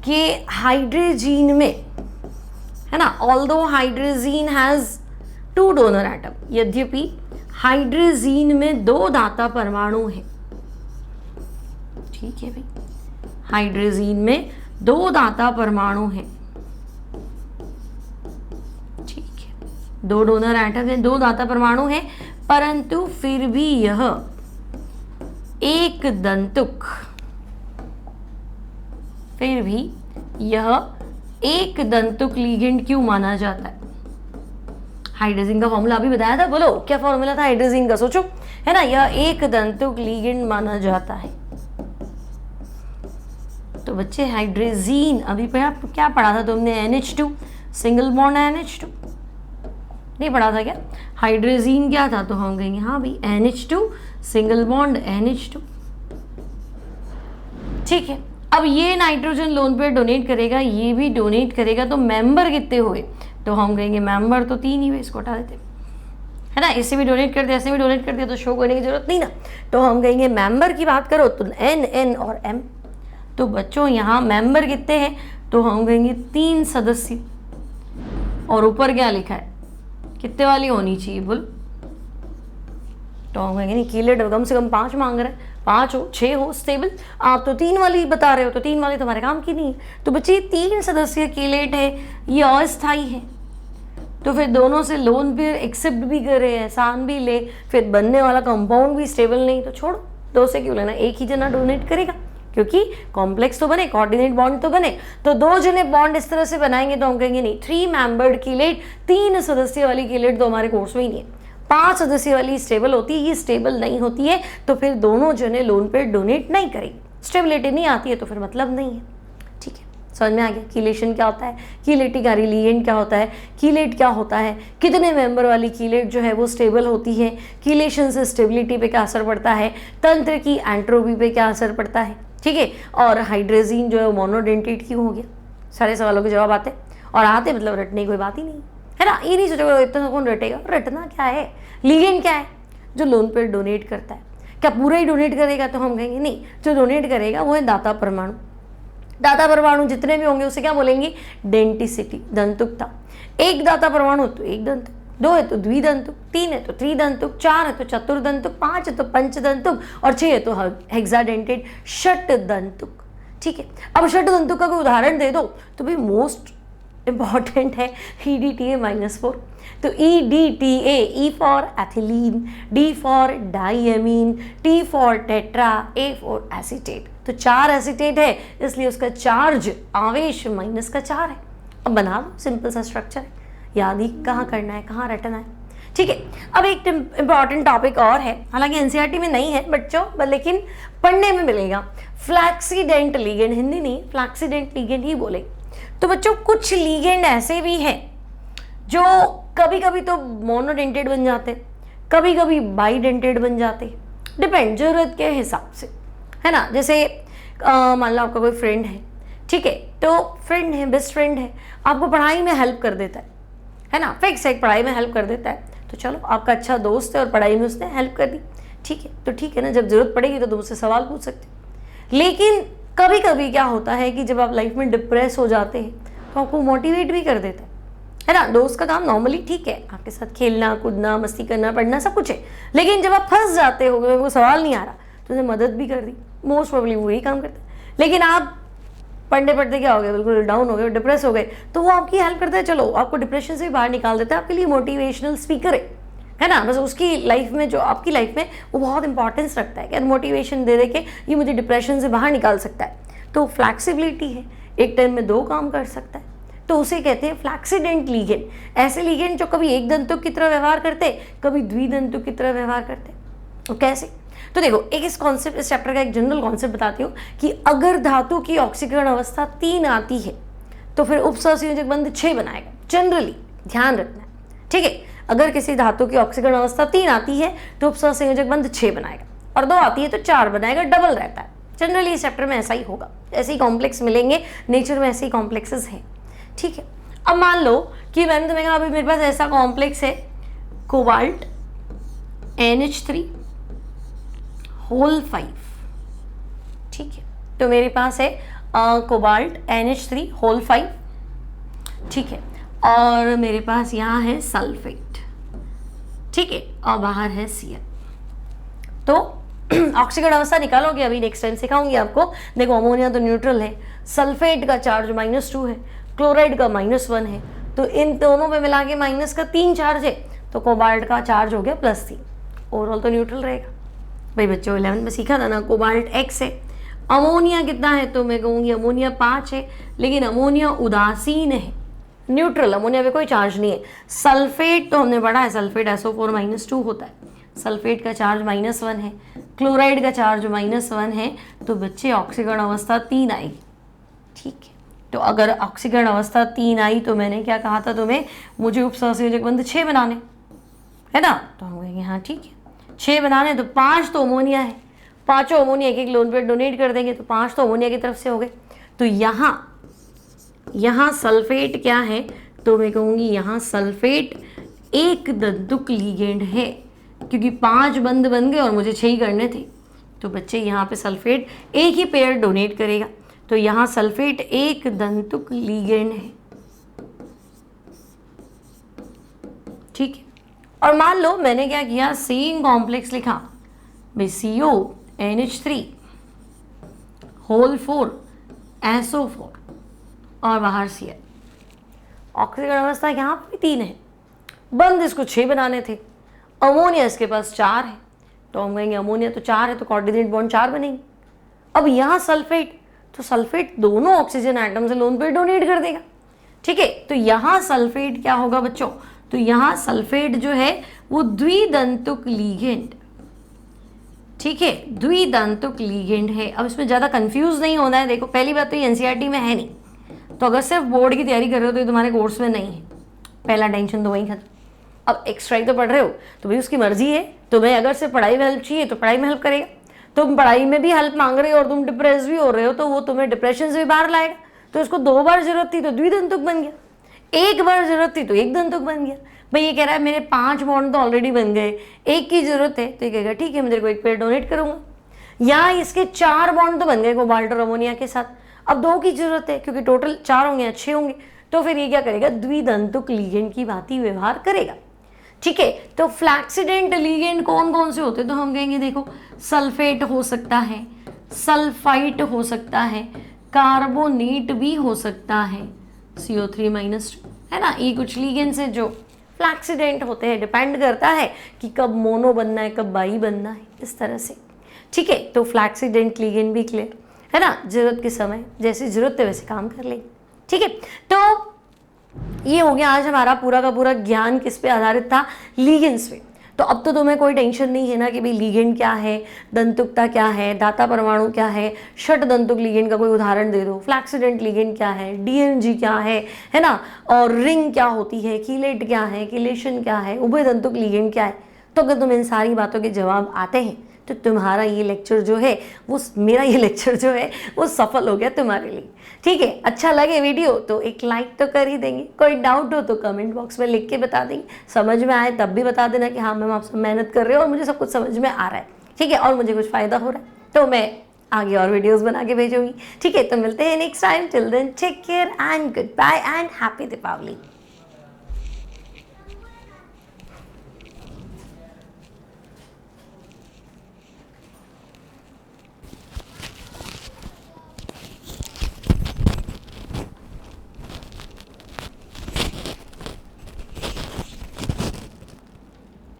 कि हाइड्रोजीन में, है ना, although hydrazine has 2 donor atom, यद्यपि हाइड्रोजीन में 2 दाता परमाणु हैं। ठीक है भाई, हाइड्रोजीन में 2 दाता परमाणु हैं। ठीक है, 2 डोनर एटम है, 2 दाता परमाणु हैं, परंतु फिर भी यह एक दंतुक, फिर भी यह एक दंतुक लिगेंड क्यों माना जाता है। हाइड्रोजीन का फॉर्मूला अभी बताया था, बोलो क्या फॉर्मूला था हाइड्रोजीन का, सोचो, है ना। यह एक दंतुक लिगेंड माना जाता है। तो बच्चे हाइड्रोजीन अभी क्या पढ़ा था तुमने, NH2 सिंगल बॉन्ड NH2 नहीं पढ़ा था क्या। हाइड्रोजीन क्या था, तो हम कहेंगे हाँ भाई NH2 सिंगल बॉन्ड NH2। ठीक है, अब ये नाइट्रोजन लोन पेयर डोनेट करेगा, ये भी डोनेट करेगा, तो मेंबर कितने हुए, तो हम कहेंगे मेंबर तो 3 ही हुए, इसको हटा देते, है ना। इससे भी डोनेट कर दिया, ऐसे भी डोनेट कर दिया, तो शो करने की जरूरत नहीं ना। तो हम कहेंगे मेंबर की बात करो तो N, N और M। तो बच्चों यहाँ मेंबर कितने हैं, तो हम कहेंगे 3 सदस्य, और ऊपर क्या लिखा है, कितने वाली होनी चाहिए बोल। तो हम कहेंगे नहीं, कीलेट कम से कम 5 मांग रहे हैं, 5 हो 6 हो स्टेबल, आप तो 3 वाली बता रहे हो, तो 3 वाली तुम्हारे काम की नहीं है। तो बच्चे 3 सदस्य कीलेट है, ये अस्थाई है, तो फिर दोनों से लोन पेयर एक्सेप्ट भी कर रहे हैं, एहसान भी ले, फिर बनने वाला कंपाउंड भी स्टेबल नहीं, तो छोड़ो, 2 से क्यों लेना, एक ही जना डोनेट करेगा। क्योंकि कॉम्प्लेक्स तो बने, कोऑर्डिनेट बॉन्ड तो बने, तो 2 जने बॉन्ड इस तरह से बनाएंगे तो हम कहेंगे नहीं 3 मेंबर्ड कीलेट, 3 सदस्य वाली कीलेट तो हमारे कोर्स में ही नहीं है। 5 सदस्य वाली स्टेबल होती है, ये स्टेबल नहीं होती है तो फिर दोनों जने लोन पेयर डोनेट नहीं करेंगे। स्टेबिलिटी नहीं आती है तो फिर मतलब नहीं है। ठीक है, समझ में आ गया कीलेशन क्या होता है, कीलेटिकारी लीगेंड क्या होता है, कीलेट क्या होता है, कितने मेंबर वाली कीलेट जो है वो स्टेबल होती है, कीलेशन से स्टेबिलिटी पे क्या असर पड़ता है, तंत्र की एंट्रोपी पे क्या असर पड़ता है। ठीक है, और हाइड्रेजीन जो है वो मोनोडेंटेट क्यों हो गया। सारे सवालों के जवाब आते, और आते मतलब रटने की कोई बात ही नहीं है ना। ये नहीं सोचोगे इतना कौन रटेगा, रटना क्या है। लीगेंड क्या है, जो लोन पेयर डोनेट करता है। क्या पूरा ही डोनेट करेगा तो हम कहेंगे नहीं, जो डोनेट करेगा वो है दाता परमाणु। दाता परमाणु जितने भी होंगे उसे क्या बोलेंगे, डेंटिसिटी, दंतुकता। एक दाता परमाणु तो एक दंतुक, 2 है तो द्विदंतुक, 3 है तो त्रिदंतुक, 4 है तो चतुर्दंतुक, 5 है तो पंचदंतुक और 6 है तो हेक्साडेंटेड षटदंतुक। ठीक है, अब षटदंतुक का कोई उदाहरण दे दो तो भाई मोस्ट इंपॉर्टेंट है EDTA-4। तो EDTA, E for ethylene, D for diamine, T for tetra, A for acetate. तो 4 एसीटेट है इसलिए उसका चार्ज आवेश -4 है। अब बना दो, सिंपल सा स्ट्रक्चर है, याद ही कहाँ करना है, कहाँ रटना है। ठीक है, अब एक इंपॉर्टेंट टॉपिक और है, हालांकि NCERT में नहीं है बच्चों लेकिन पढ़ने में मिलेगा, फ्लैक्सीडेंट लीगेंड। हिंदी नहीं, फ्लैक्सीडेंट लीगेंड ही बोले। तो बच्चों कुछ लीगेंड ऐसे भी हैं जो कभी कभी तो मोनोडेंटेड बन जाते, कभी कभी बाईडेंटेड बन जाते, डिपेंड जरूरत के हिसाब से, है ना। जैसे मान लो आपका कोई फ्रेंड है, ठीक है, तो फ्रेंड है, बेस्ट फ्रेंड है, आपको पढ़ाई में हेल्प कर देता है ना, फिक्स है, पढ़ाई में हेल्प कर देता है, तो चलो आपका अच्छा दोस्त है और पढ़ाई में उसने हेल्प कर दी, ठीक है, तो ठीक है ना, जब जरूरत पड़ेगी तो तुम उससे सवाल पूछ सकते हो। लेकिन कभी कभी क्या होता है कि जब आप लाइफ में डिप्रेस हो जाते हैं तो आपको मोटिवेट भी कर देता है ना। दोस्त का काम नॉर्मली ठीक है, आपके साथ खेलना कूदना मस्ती करना पढ़ना सब कुछ है, लेकिन जब आप फंस जाते हो, वो सवाल नहीं आ रहा, तो उन्हें मदद भी कर दी, मोस्ट प्रोबेबली वही काम करता है। लेकिन आप पढ़ते पढ़ते क्या हो गए, बिल्कुल डाउन हो गए, डिप्रेस हो गए, तो वो आपकी हेल्प करता है, चलो आपको डिप्रेशन से भी बाहर निकाल देता है, आपके लिए मोटिवेशनल स्पीकर है ना। बस उसकी लाइफ में, जो आपकी लाइफ में वो बहुत इंपॉर्टेंस रखता है कि मोटिवेशन दे दे के ये मुझे डिप्रेशन से बाहर निकाल सकता है। तो फ्लैक्सिबिलिटी है, एक टाइम में 2 काम कर सकता है, तो उसे कहते हैं फ्लैक्सीडेंट लीगेंड। ऐसे लीगेंड जो कभी एक दंतुक की तरह व्यवहार करते, कभी द्विदंतुक की तरह व्यवहार करते। तो कैसे, तो देखो एक इस कॉन्सेप्ट, इस चैप्टर का एक जनरल कॉन्सेप्ट बताती हूँ कि अगर धातु की ऑक्सीकरण अवस्था 3 आती है तो फिर उपसहसंयोजक बंध 6 बनाएगा। जनरली ध्यान रखना है, ठीक है। अगर किसी धातु की ऑक्सीकरण अवस्था 3 आती है तो उपसहसंयोजक बंध 6 बनाएगा, और 2 आती है तो 4 बनाएगा, डबल रहता है। जनरली इस चैप्टर में ऐसा ही होगा, ऐसे ही कॉम्प्लेक्स मिलेंगे, नेचर में ऐसे ही कॉम्प्लेक्सेस हैं, ठीक है। अब मान लो कि मैंने तुम्हें कहा अभी मेरे पास ऐसा कॉम्प्लेक्स है कोबाल्ट NH3 होल 5, ठीक है। तो मेरे पास है कोबाल्ट NH3 होल 5, ठीक है, और मेरे पास यहाँ है सल्फेट, ठीक है, और बाहर है Cl। तो ऑक्सीकरण अवस्था निकालोगे, अभी नेक्स्ट टाइम सिखाऊंगी आपको। देखो अमोनिया तो न्यूट्रल है, सल्फेट का चार्ज -2 है, क्लोराइड का -1 है, तो इन दोनों में मिला के माइनस का 3 चार्ज है, तो कोबाल्ट का चार्ज हो गया +3, ओवरऑल तो न्यूट्रल रहेगा। भाई बच्चों 11th में सीखा था ना, कोबाल्ट X है, अमोनिया कितना है, तो मैं कहूँगी अमोनिया 5 है, लेकिन अमोनिया उदासीन है, न्यूट्रल, अमोनिया पे कोई चार्ज नहीं है। सल्फेट तो हमने पढ़ा है, सल्फेट SO4 -2 होता है, सल्फेट का चार्ज -1 है, क्लोराइड का चार्ज -1 है, तो बच्चे ऑक्सीकरण अवस्था 3 आएगी, ठीक है। तो अगर ऑक्सीकरण अवस्था 3 आई तो मैंने क्या कहा था तुम्हें, मुझे उपसहसंयोजक बंध 6 बनाने, है ना। तो हम कहेंगे हाँ ठीक है, 6 बनाने, तो 5 तो अमोनिया है, 5 अमोनिया एक लोन पेयर डोनेट कर देंगे, तो 5 तो अमोनिया की तरफ से हो गए। तो यहाँ सल्फेट क्या है, तो मैं कहूँगी यहाँ सल्फेट एक दंतुक लीगेंड है, क्योंकि 5 बंध बन गए और मुझे 6 ही करने थे, तो बच्चे यहाँ पे सल्फेट एक ही पेयर डोनेट करेगा, तो यहाँ सल्फेट एक दंतुक लीगेंड है, ठीक है। और मान लो मैंने क्या किया, सेम कॉम्प्लेक्स लिखा भाई CO NH3 होल 4 SO4 और बाहर Cl। ऑक्सीकरण अवस्था यहाँ पर भी 3 है, बंद इसको 6 बनाने थे, अमोनिया इसके पास 4 है, तो हम कहेंगे अमोनिया तो 4 है तो कोऑर्डिनेट बॉन्ड 4 बनेंगे, अब यहाँ सल्फेट, तो सल्फेट दोनों ऑक्सीजन एटम से लोन पेयर डोनेट कर देगा। ठीक है, तो यहाँ सल्फेट क्या होगा बच्चों, तो यहाँ सल्फेट जो है वो द्विदंतुक लीगेंड, ठीक है, द्विदंतुक लीगेंड है। अब इसमें ज़्यादा कंफ्यूज नहीं होना है। देखो पहली बात तो ये एनसीईआरटी में है नहीं, तो अगर सिर्फ बोर्ड की तैयारी कर रहे हो तो ये तुम्हारे कोर्स में नहीं है, पहला टेंशन तो वहीं खत्म। अब एक्स्ट्रा ही तो पढ़ रहे हो तो भाई उसकी मर्जी है, तुम्हें अगर सिर्फ पढ़ाई में हेल्प चाहिए तो पढ़ाई में हेल्प करेगा, तुम पढ़ाई में भी हेल्प मांग रहे हो और तुम डिप्रेस भी हो रहे हो तो वो तुम्हें डिप्रेशन से भी बाहर लाएगा। तो इसको 2 बार जरूरत थी तो द्विदंतुक बन गया, 1 बार जरूरत थी तो एक दंतुक बन गया। भाई ये कह रहा है मेरे 5 बॉन्ड तो ऑलरेडी बन गए, 1 की जरूरत है, तो ये कहेगा ठीक है मैं तेरे को 1 पेयर डोनेट करूंगा। या इसके 4 बॉन्ड तो बन गए कोबाल्ट और अमोनिया के साथ, अब 2 की जरूरत है क्योंकि टोटल 4 होंगे, अच्छे होंगे, तो फिर ये क्या करेगा, द्विदंतुक लीगेंड की भांति व्यवहार करेगा। ठीक है, तो फ्लैक्सीडेंट लीगेंड कौन कौन से होते हैं, तो हम कहेंगे देखो सल्फेट हो सकता है, सल्फाइट हो सकता है, कार्बोनेट भी हो सकता है, CO3-2, है ना। ये कुछ लीगेंड्स हैं जो फ्लैक्सीडेंट होते हैं, डिपेंड करता है कि कब मोनो बनना है कब बाई बनना है, इस तरह से। ठीक है, तो फ्लैक्सीडेंट लीगेंड भी क्लियर है ना, जरूरत के समय जैसी जरूरत है वैसे काम कर लेंगे। ठीक है, तो ये हो गया आज हमारा पूरा का पूरा ज्ञान किस पे आधारित था, लीगेंड्स पे। तो अब तो तुम्हें कोई टेंशन नहीं है ना कि भाई लीगेंड क्या है, दंतुकता क्या है, दाता परमाणु क्या है, षट दंतुक लीगेंड का कोई उदाहरण दे दो, फ्लैक्सीडेंट लीगेंड क्या है, डीएमजी क्या है ना, और रिंग क्या होती है, कीलेट क्या है, कीलेशन क्या है, उभय दंतुक लीगेंड क्या है। तो अगर तुम्हें इन सारी बातों के जवाब आते हैं तो तुम्हारा ये लेक्चर जो है वो, मेरा ये लेक्चर जो है वो सफल हो गया तुम्हारे लिए। ठीक है, अच्छा लगे वीडियो तो एक लाइक तो कर ही देंगे, कोई डाउट हो तो कमेंट बॉक्स में लिख के बता देंगे, समझ में आए तब भी बता देना कि हाँ मैम आप सब मेहनत कर रहे हो और मुझे सब कुछ समझ में आ रहा है। ठीक है, और मुझे कुछ फ़ायदा हो रहा है तो मैं आगे और वीडियोज़ बना के भेजूँगी। ठीक है, तो मिलते हैं next time, till then take care and good bye and happy Deepawali.